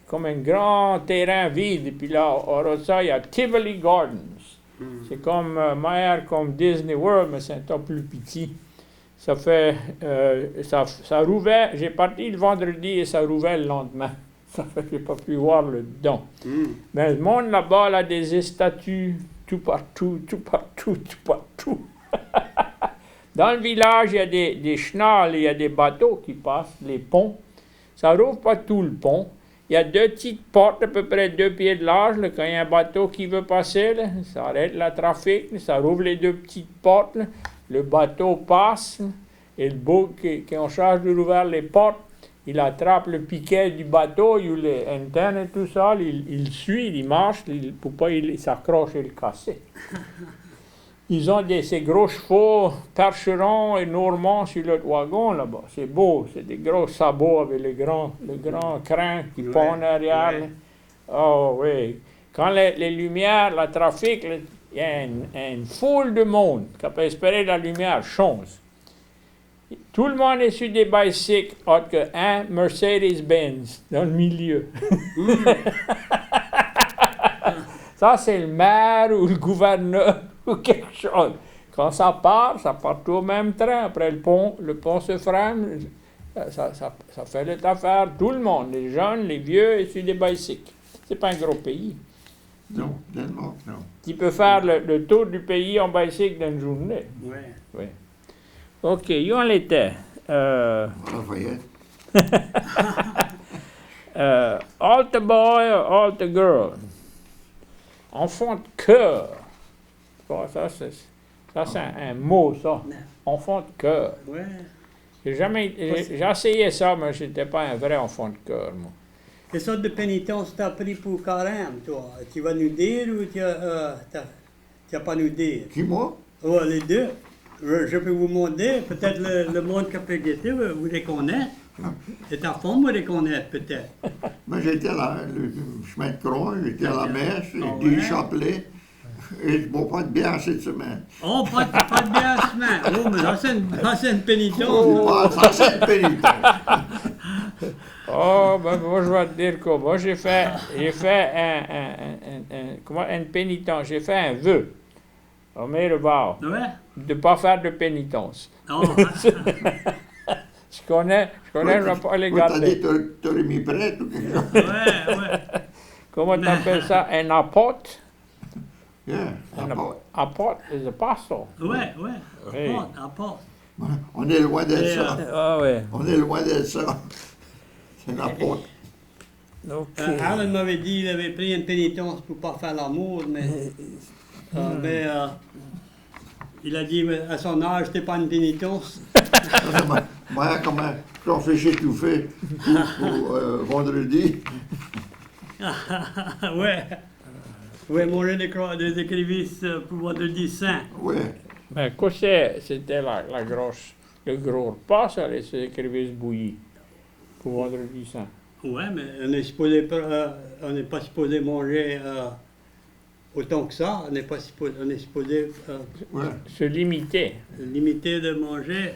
comme un grand terrain vide. Et puis là, au ça, il y a Tivoli Gardens. C'est comme meilleur comme Disney World, mais c'est un peu plus petit. Ça fait, ça rouvrait, j'ai parti le vendredi et ça rouvrait le lendemain. Ça fait que j'ai pas pu voir le dedans. Mais le monde là-bas, a des statues tout partout. Dans le village, il y a des chenals, il y a des bateaux qui passent, les ponts. Ça rouvre pas tout le pont. Il y a 2 petites portes, à peu près 2 pieds de large. Là, quand il y a un bateau qui veut passer, là, ça arrête le trafic, là, ça rouvre les 2 petites portes. Là, le bateau passe, là, et le beau qui est en charge de rouvrir les portes, il attrape le piquet du bateau, il les antennes et tout ça, il suit, il marche, pour pas il s'accroche et le casser. Ils ont ces gros chevaux percherons et normands sur le wagon là-bas. C'est beau, c'est des gros sabots avec le grand crin qui pond derrière. Ouais. Oh oui. Quand les lumières, le trafic, il y a une foule de monde qui peut espérer la lumière change. Tout le monde est sur des bicycles, autre qu'un Mercedes-Benz dans le milieu. Ça, c'est le maire ou le gouverneur ou quelque chose. Quand ça part tout au même train. Après, le pont se freine. Ça fait l'affaire. Tout le monde, les jeunes, les vieux, et sur des bicycles. C'est pas un gros pays. Non, tellement, non. Tu peux faire le tour du pays en bicycle dans une journée. Ouais. Oui. OK, où on était? Lafayette. Altar boy, altar girl. Enfant de cœur. Bon, ça, c'est un mot, ça. Enfant de cœur. Ouais. J'ai essayé ça, mais je n'étais pas un vrai enfant de cœur, moi. Quelle sorte de pénitence t'as pris pour carême, toi? Tu vas nous dire ou tu vas pas nous dire? Qui, moi? Oh, les deux. Je peux vous demander, peut-être le monde qui peut guetter, vous les connaissez. Et ta femme vous les connaît peut-être. Moi, j'étais à le chemin de croix, j'étais à la messe, Ah j'ai dit ouais? chapelet, et je ne bois pas de bière cette semaine. Oh, pas de bien semaine. Oh, mais ça, c'est une pénitence. Ça, c'est une pénitence. Oh, ben moi, je vais te dire quoi. Moi, j'ai fait une pénitence. J'ai fait un vœu. Au vow. Ouais? De ne pas faire de pénitence. Oh, Je connais, je ne vais pas les Moi, t'as garder. dit que t'aurais mis prête ou quelque chose. ouais. Comment tu appelles ça? Un apôtre? Yeah, Un apôtre. apôtre is apostle. Ouais. Oui. Apporte. On est loin d'être Et, ça. Ah ouais. On est loin d'être ça. C'est un apôtre. OK. Alan m'avait dit qu'il avait pris une pénitence pour ne pas faire l'amour, mais il a dit à son âge, c'était pas une pénitence. Moi, comme un crawfish étouffé pour vendredi. Ouais. Ouais, manger des écrivisses pour vendredi saint. Ouais. Mais quoi c'était le gros repas, ça, les écrivisses bouillies, pour vendredi saint. Ouais, mais on n'est pas supposé manger autant que ça. On est supposé Ouais. Se limiter. limiter de manger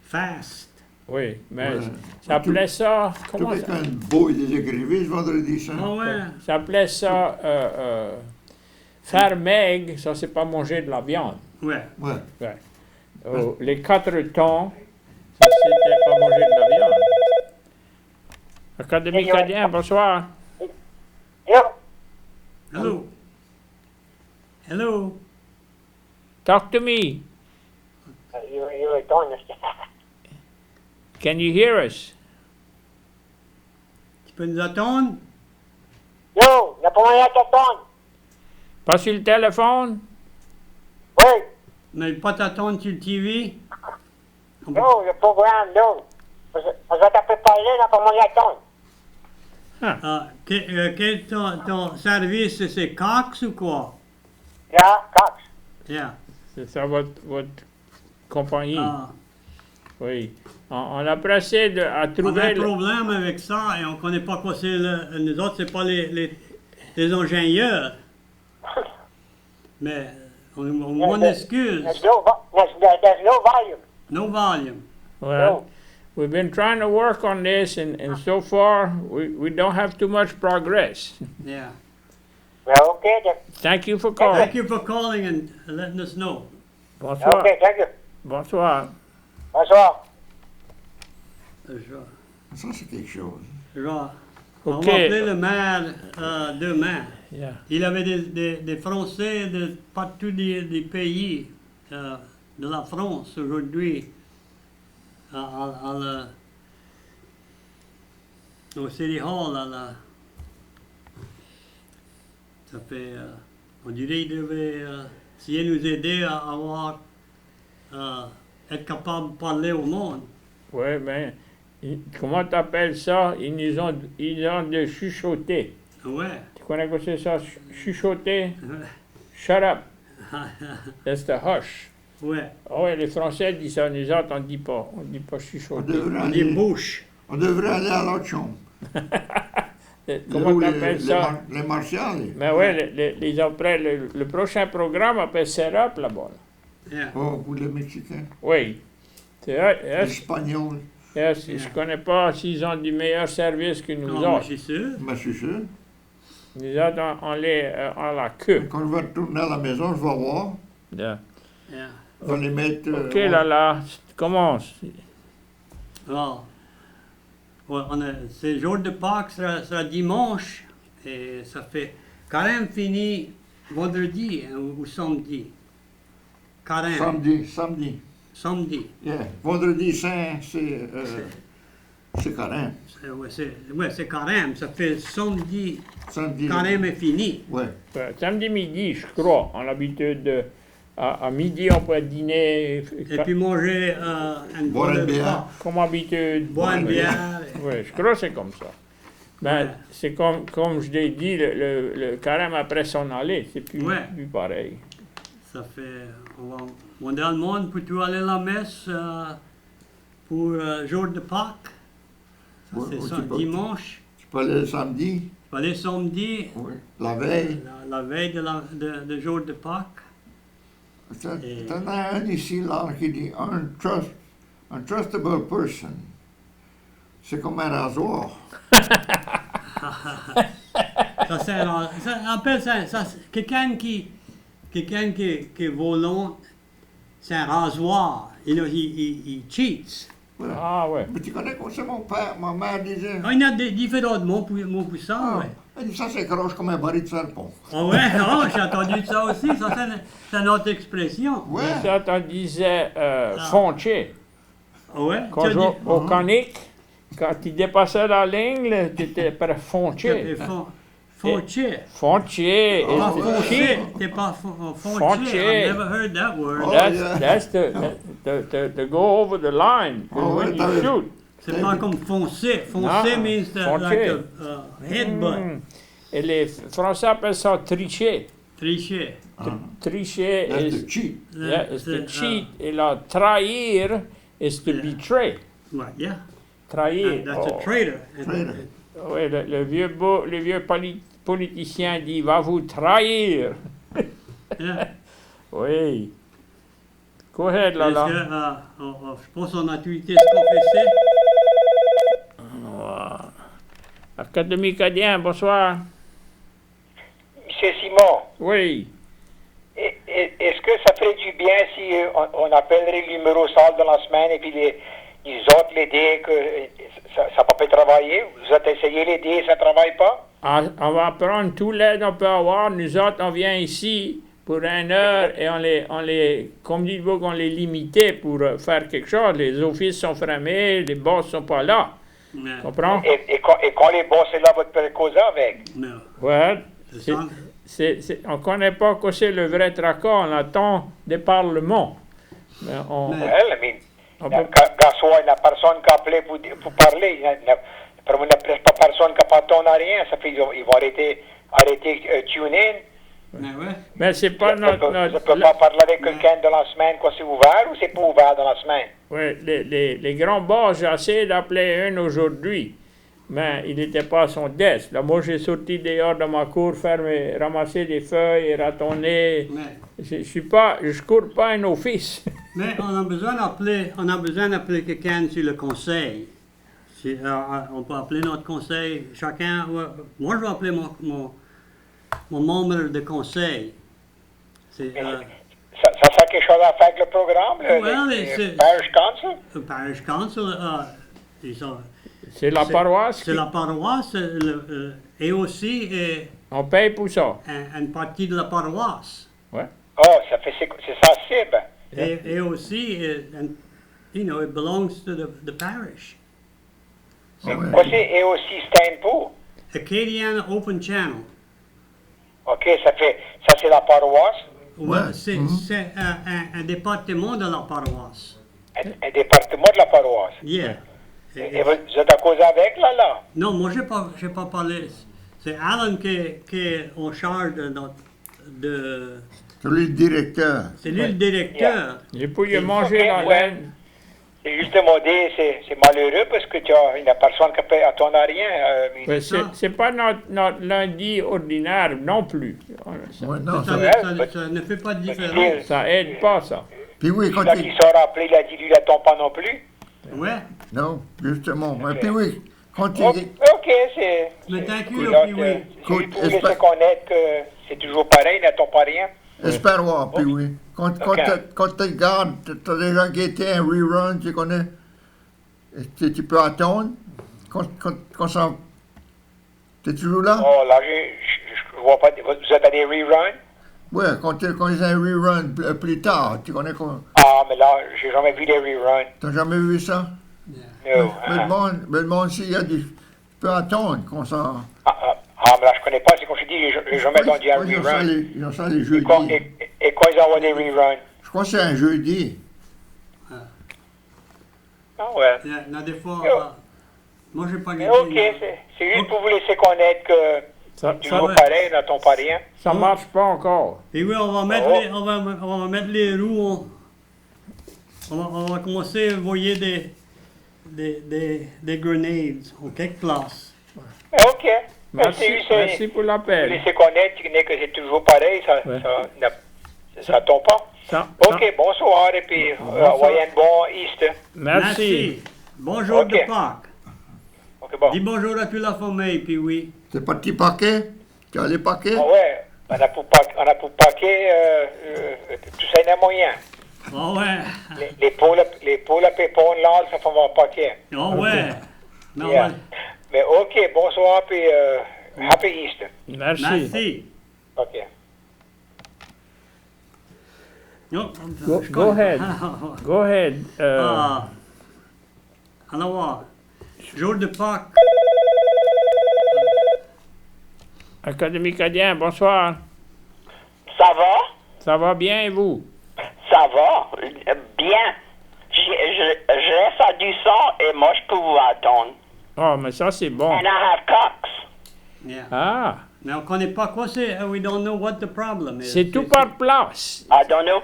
fast. Oui, mais Ouais. ça appelait ça, Tu comment mets ça? un bouille des écrivains vendredi saint. Ah ouais. Ça appelait ça faire maigre, ça c'est pas manger de la viande. Ouais. Ouais. Ouais. Les 4 temps, ça c'était pas manger de la viande. Académie Cadien, bonsoir. Yeah. Hello. Hello. Talk to me. You don't understand. Can you hear us? Tu peux nous attendre? Yo, n'a pas comment il y a t'attendre? Pas sur le téléphone? Oui. Mais pas t'attendre sur le TV. Non, le programme, non. On va t'appeler parler, là, comment il y attendre? Quel ton service, c'est Cox ou quoi? Là, Cox. Yeah. C'est ça votre compagnie? Ah. Oui. On a pressé à On a trouver... un problème avec ça et on ne connaît pas quoi c'est. Nous autres, c'est pas les ingénieurs. Mais on m'en excuse. There's no volume. No volume. Well, we've been trying to work on this, and so far, we don't have too much progress. Yeah. Well, okay, then. Thank you for calling. Thank you for calling and letting us know. Bonsoir. Okay, thank you. Bonsoir. Bonsoir. Ça, c'est quelque chose. On OK. va appeler le maire demain. Yeah. Il avait des Français de partout des pays de la France aujourd'hui au City Hall. Ça fait, on dirait qu'il devait essayer de nous aider à être capable de parler au monde. Oui, mais comment t'appelles ça? Ils ont de chuchoter. Ouais. Tu connais quoi c'est ça? Chuchoter? Shut up. That's the hush. Ouais. Ah ouais, les Français disent ça, nous autres, on dit pas. On dit pas On chuchoter. devrait On dit aller, bouche. on devrait aller à l'autre chambre. Comment t'appelles ça? Les martiales. Mais ouais, le prochain programme appelle Serap là-bas. Yeah. Oh, pour les Mexicains. Oui. C'est Les Espagnols. je connais pas s'ils ont du meilleur service que nous Non, moi, autres. je suis sûr. Mais je suis sûr. Nous autres, on la queue. Quand je vais retourner à la maison, je vais voir. Yeah. Yeah. Je vais les mettre. OK, là, commence. Alors, ouais, c'est le jour de Pâques, sera dimanche, et ça fait carême fini vendredi ou samedi. Carême. Samedi. Samedi. Yeah. Vendredi saint, c'est carême. C'est carême, ça fait samedi, Samedi. carême est fini. Ouais. Samedi midi, je crois, on a l'habitude à midi, on peut dîner. Et puis manger un Boire une bière. Comme habitude. Boire une bière. Oui, je crois que c'est comme ça. Ben, Ouais. c'est comme je l'ai dit, le carême après s'en aller, c'est plus pareil. Ça fait, on dans le monde pour tout aller à la messe pour jour de Pâques. Ça, Ouais, c'est ouais, ça, tu peux- dimanche. Tu peux aller le samedi. On va aller samedi, Oui. La veille. la veille de jour de Pâques. T'en as un ici, là, qui dit un trustable person. C'est comme un rasoir. On appelle ça quelqu'un qui est volant, c'est un rasoir. Il cheats. Ouais. Ah ouais. Mais tu connais quoi c'est mon père, ma mère disait. Il y a différents mots pour ça. Ah, Ouais. elle dit ça c'est croche comme un baril de serpent. Ah ouais, j'ai entendu ça aussi. Ça, c'est notre expression. Ouais. Ça, t'en disais foncher. Ah ouais? Quand Tu as je dit- au conique, quand il dépassait la ligne, tu étais prêt à tu foncher. es fonché. Foncher. Pas is fonché. cheat. T'es pas Fonché. fonché. I've never heard that word. Oh. That's to go over the line. Oh, when ouais, you t'as- shoot. C'est pas comme foncer. Foncer Non, means foncer. like a headbutt. Et les Français appellent ça tricher. Tricher. Tricher That's is the cheat. is to cheat. Et là, trahir is to betray. Right, yeah. Trahir. That's a traitor. Traitor. Oui, le vieux politicien dit va vous trahir. Yeah. Oui. Go ahead, Est-ce Lala. que, je pense qu'on a tout été se confesser. Académie Cadien, bonsoir. Monsieur Simon, Oui. est-ce que ça ferait du bien si on appellerait le numéro salle dans la semaine et puis les autres l'aider que ça ne peut pas travailler? Vous avez essayé l'aider, ça ne travaille pas? On va prendre tout l'aide qu'on peut avoir. Nous autres, on vient ici pour 1 heure et on les comme dites-vous, qu'on les limitait pour faire quelque chose. Les offices sont fermés, les boss sont pas là. Yeah. Comprends? Et quand les boss sont là, vous pouvez causer avec? No. Ouais. On ne connaît pas que c'est le vrai tracas, on attend des parlements. Mais on, Mais- Well, I mean, on quand peut- il n'y a personne qui a appelé pour parler, il n'y a presque pas personne qui n'a pas ton rien, ça fait qu'ils vont arrêter tune in. Mais ouais. mais c'est pas Je notre... ne peux pas parler avec quelqu'un dans la semaine quand c'est ouvert ou c'est pas ouvert dans la semaine. Oui, les grands bars, j'ai essayé d'appeler un aujourd'hui, mais il n'était pas à son desk. Là, moi, j'ai sorti dehors de ma cour, ramasser des feuilles et ratonner. Je cours pas un office. Mais on a besoin d'appeler quelqu'un sur le conseil. On peut appeler notre conseil, chacun. Moi, je vais appeler mon membre de conseil. C'est Ça a quelque chose à faire avec le programme, Ouais, le Parish Council? le parish council. C'est la paroisse. C'est la paroisse et aussi On paye pour ça. une partie de la paroisse. Ouais. Oh, c'est sensible. Et aussi, it belongs to the parish. Ah ouais. Quoi c'est et aussi Steinpool? Acadiana Open Channel. OK, ça c'est la paroisse, Ouais, Ouais. c'est un département de la paroisse. un département de la paroisse. Yeah. Et vous êtes à cause avec, là? Non, moi, j'ai pas parlé. C'est Alan qui est en charge de C'est lui le directeur. c'est lui le directeur. Et puis, il a mangé la ouais. laine. C'est juste demander, c'est malheureux parce que il n'y a personne qui peut attendre à rien. Ouais, c'est pas notre lundi ordinaire non plus. Ça, Ouais, non, Ça, ça, ça ne fait pas de différence. ça aide pas, ça. puis oui, quand Là, il... qui sera appelé, il a dit, lui, il n'attend pas non plus. Ouais. Non, justement. Mais puis oui, quand OK, il... c'est... Mais thank you, Donc, là, puis oui. c'est Écoute, pour laisser connaître que c'est toujours pareil, il n'attend pas rien. Espère voir, puis oui. Quand tu regardes, tu as déjà guetté un rerun, tu connais, tu peux attendre. Quand ça... T'es toujours là? Oh, là, je vois pas... Vous êtes à des reruns? Ouais, quand il y a un rerun plus tard, tu connais quoi? Ah, mais là, j'ai jamais vu des reruns. T'as jamais vu ça? No. Me demande s'il y a des... Tu peux attendre quand ça... Mais là, je connais pas, c'est comme je dis, j'ai jamais entendu un rerun. Ils ont ça les Et jeudis. quand ils envoient des reruns? Je crois que c'est un jeudi. Ah ouais. Il y a des fois, Yo. moi, j'ai pas Mais gagné. OK, c'est juste pour vous laisser connaître que Ça, c'est toujours ouais. pareil, il n'attend pas rien. ça marche pas encore. Et oui, on va mettre, Oh. on va mettre les roues. On va commencer à envoyer des grenades en quelques places. Mais OK. Merci, Juste, merci pour vous l'appel. laisser connaître que c'est toujours pareil, Ouais. ça tombe pas. Ça- OK, bonsoir et puis envoyez un bon Easter. Merci. Bonjour Ok. de Pâques. OK, bon. Dis bonjour à toute la famille, puis oui. C'est pas petit paquet? Tu as les paquets? Ah ouais, on a pour paquet, tout ça, il y a moyen. Oh ouais. Les poules à pépon, là, ça fait un paquet. Oh ouais. Non, Yeah. Mais OK, bonsoir puis Happy Easter. Merci. merci. OK. Non, Go ahead. Go ahead. Alors, jour de Pâques. Académie Cadien, bonsoir. Ça va? Ça va bien et vous? Ça va? Bien. Je reste à du son et moi je peux vous attendre. Oh, mais ça c'est bon. And I have cocks. Yeah. Ah, Mais on connaît pas quoi c'est. We don't know what the problem is. c'est tout par place. I don't know.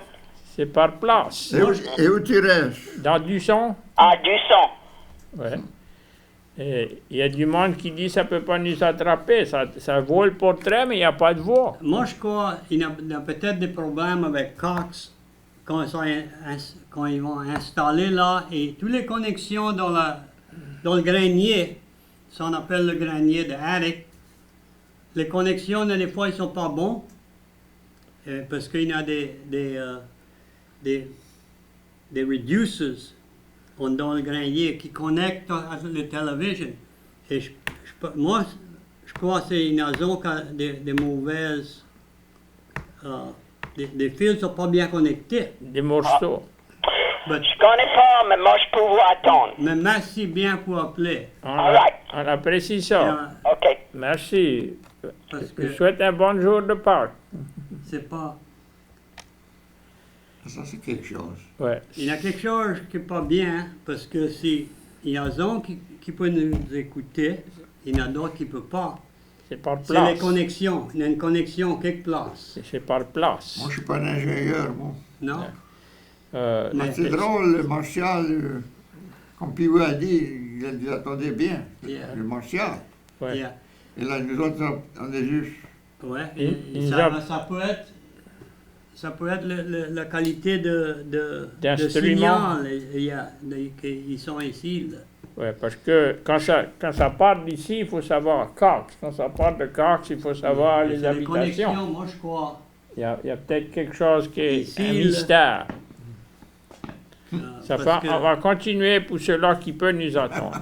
C'est par place. Et où tu restes? Dans du son? Ah, du son. Ouais. Et il y a du monde qui dit que ça peut pas nous attraper. Ça vaut le portrait, mais il n'y a pas de voix. Moi, je crois qu'il y a peut-être des problèmes avec Cox quand ils vont installer là et toutes les connexions dans le grenier, ça on appelle le grenier de attic, les connexions, des fois, ils sont pas bons parce qu'il y a des reducers dans le grenier qui connectent à la télévision. Et moi, je crois que c'est une raison que des mauvaises... des fils sont pas bien connectés. Des morceaux. But- Je connais pas, mais moi je peux vous attendre. mais merci bien pour appeler. On, All right. on apprécie ça. Et, OK. Merci. Parce Je que souhaite un bon jour de Pâques. c'est pas... Ça, c'est quelque chose. Ouais. Il y a quelque chose qui n'est pas bien, parce que si il y a des gens qui peuvent nous écouter, il y en a d'autres qui ne peuvent pas. C'est par C'est les place. connexions. Il y a une connexion quelque place. C'est par place. Moi, je suis pas un ingénieur, moi. Non? Mais Mais c'est drôle, le Martial, comme Pivot a dit, il nous attendait bien, Yeah. le Martial. Ouais. Yeah. Et là, nous autres, on est juste... Ouais, Il ça, nous a- ça peut être la qualité de D'instrument. signal qu'ils sont ici. Là. Ouais, parce que quand ça part d'ici, il faut savoir Cox. Quand ça part de Cox, il faut savoir les C'est habitations. connexions, moi je crois. Il y a peut-être quelque chose qui est Ici, un là. mystère. Ça Parce fait, que- on va continuer pour ceux-là qui peuvent nous attendre.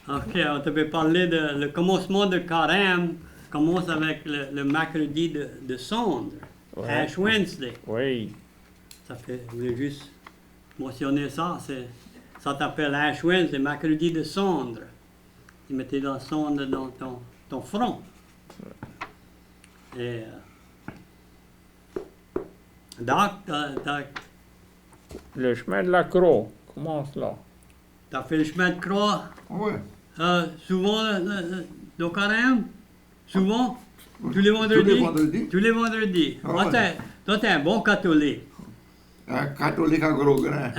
Ok, on te peut parler de le commencement de carême commence avec le mercredi de cendre, Ouais. Ash Wednesday. Oui, Ça fait, je voulais juste mentionner ça. Ça t'appelle Ash Wednesday, mercredi de cendre. Tu mettais la cendre dans ton front. Et donc, le chemin de la croix commence là. t'as fait le chemin de croix Oui. souvent le carême? Souvent? Tous les vendredis? Tous les vendredis. Tous les vendredis. Ah ouais. Toi, t'es un bon catholique. Un catholique à gros grain.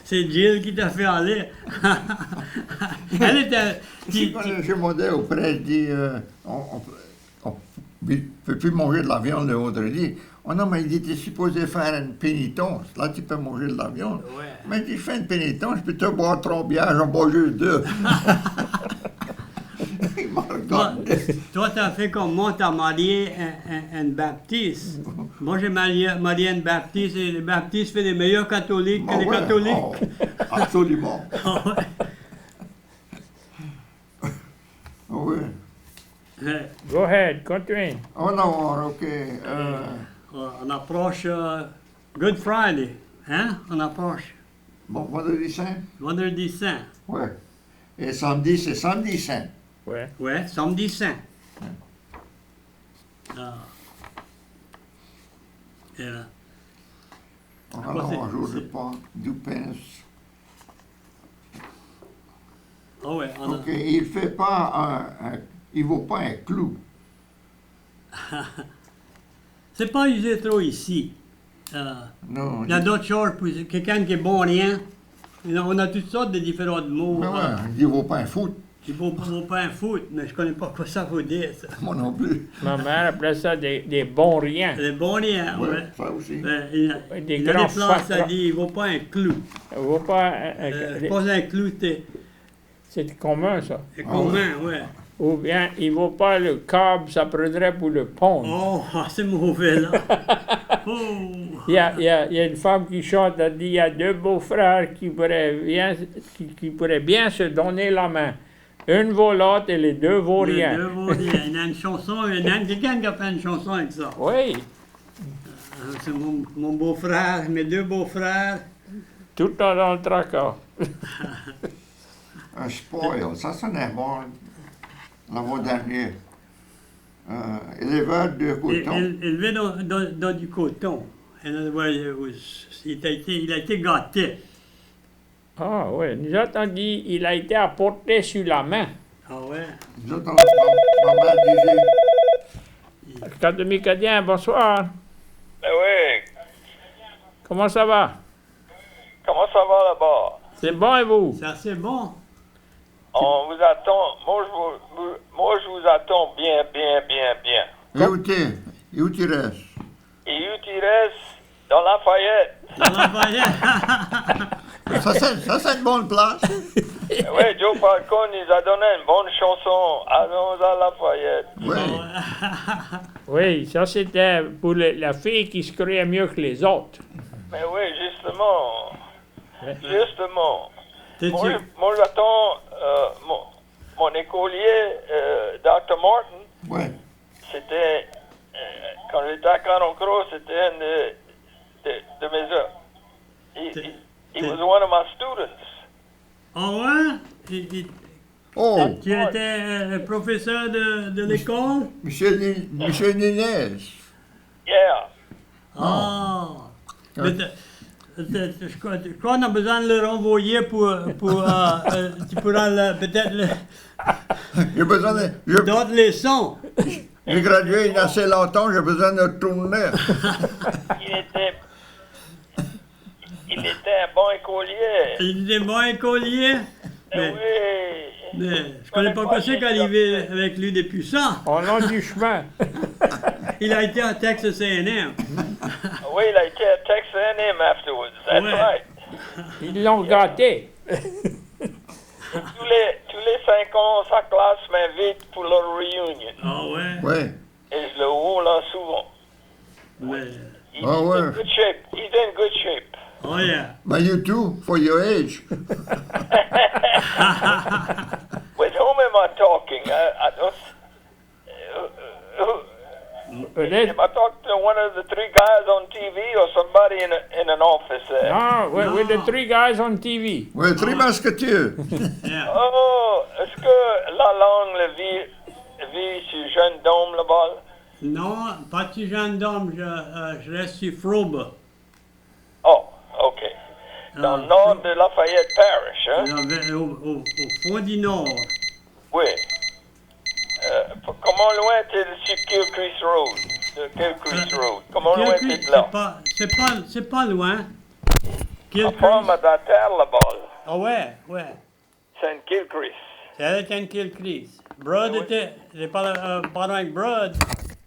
C'est Jill qui t'a fait aller. Elle était... Si quand je demandais au prêtre, dit, on ne peut plus manger de la viande le vendredi. Oh non, mais il dit, tu es supposé faire une pénitence. Là, tu peux manger de la viande. Ouais. Mais il dit, je fais une pénitence, je peux te boire 3 bières, j'en bois juste 2. Il m'a regardé. Toi, t'as fait comme moi, t'as marié un baptiste. Moi, j'ai marié un baptiste et les baptistes font les meilleurs catholiques que Ah les ouais, catholiques. oh, absolument. Ah ouais. Ah oui. Go ahead, continue. Oh non, ok. On approche Good Friday, hein? On approche Bon, vendredi saint? Vendredi Saint. Oui. Et samedi, c'est samedi saint. Ouais. Ouais, Samedi Saint. Ah. Et là, Alors, un jour de c'est- Pâques, du pain. ah ouais, on a... Ok, il fait pas il vaut pas un clou. C'est pas usé trop ici. Non. Il y a d'autres choses pour quelqu'un qui est bon rien. On a toutes sortes de différents mots. Mais ouais, il vaut pas un foot. Il vaut pas un foot, mais je connais pas quoi ça veut dire, ça. Moi non plus. Ma mère appelait ça des bons riens. Les bons riens, Ouais, ouais. ça aussi. Il y a Des il y a grands des places, ça fa- dit, il vaut pas un clou. Ça vaut pas Pas un clou, c'est commun, ça. c'est commun, ouais. Ou bien, il vaut pas le câble, ça prendrait pour le pont. Oh, c'est mauvais, là. Oh. Il y a une femme qui chante, elle dit, il y a deux beaux-frères qui pourraient bien se donner la main. Une vaut l'autre et les deux vaut Les rien. deux vaut rien. Il y a une chanson, il y a quelqu'un qui a fait une chanson avec ça. Oui, C'est mon beau-frère, mes deux beaux-frères. tout le temps dans le tracas. Un spoil, ça sonnait bon l'avant-dernier. Éleveur de coton. Élevé dans du coton. In other words, il a été gâté. Ah oui, nous autres, on dit, il a été apporté sur la main. Ah ouais? Nous autres, ma mère disait, Cathomicadien, bonsoir. Ben oui. Comment ça va? Comment ça va là-bas? C'est bon et vous? C'est assez bon. On vous attend. Moi, je vous attends bien, bien, bien, bien. et où tu restes? Et où tu restes? Dans Lafayette. Dans Lafayette. Ça, c'est une bonne place. Oui, Joe Falcon nous a donné une bonne chanson. Allons à Lafayette. Oui. Oui, ça c'était pour la fille qui se croyait mieux que les autres. Mais oui, justement. Ouais. Justement. T'es-tu- Moi j'attends mon écolier, Dr. Martin. Oui. C'était, quand j'étais à Caron Cross, c'était un de mes heures. He was one of my students. Ah ouais? Oh, Tu étais professeur de l'école? Monsieur Ninez. Yeah. Ah! Mais je crois qu'on a besoin de le renvoyer pour tu pourras peut-être J'ai besoin de... d'autres leçons. J'ai gradué il y a assez longtemps, j'ai besoin de retourner. Il était un bon écolier. Il était bon écolier. Mais, Oui. mais je connais pas quoi c'est qu'arriver avec lui depuis ça. Au long du chemin. Il a été à Texas A&M. Oui, il a été à Texas A&M afterwards. That's Ouais. right. Ils l'ont gâté. Tous les 5 ans, sa classe m'invite pour leur reunion. Ah ouais? Ouais. Et je le vois là souvent. Ouais. He's Ah ouais. in good shape. He's in good shape. Oh yeah. But you too, for your age. With whom am I talking? I don't... Peut-être. Am I talking to one of the 3 guys on TV or somebody in an office there? No, with the 3 guys on TV. Ouais, très masquetieux. Yeah. Oh, est-ce que la langue le vit sur Jeune Dôme là-bas? Non, pas de gendarme, je reste sur Frobe. Oh, OK. Dans le nord de Lafayette Parish, hein? Au fond du nord. Oui. Comment loin t'es sur Gilchrist Road? De Gilchrist Road. Comment loin t'es de là? C'est pas loin. Après, ma terre là-bas. Ah ouais, ouais. Saint Gilchrist. C'est avec un Gilchrist. Brod était, j'ai pas loin avec Brod.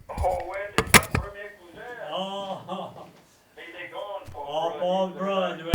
Oh, ouais, c'est ton premier cousin. Oh, Il est gone pour Paul Brod, ouais.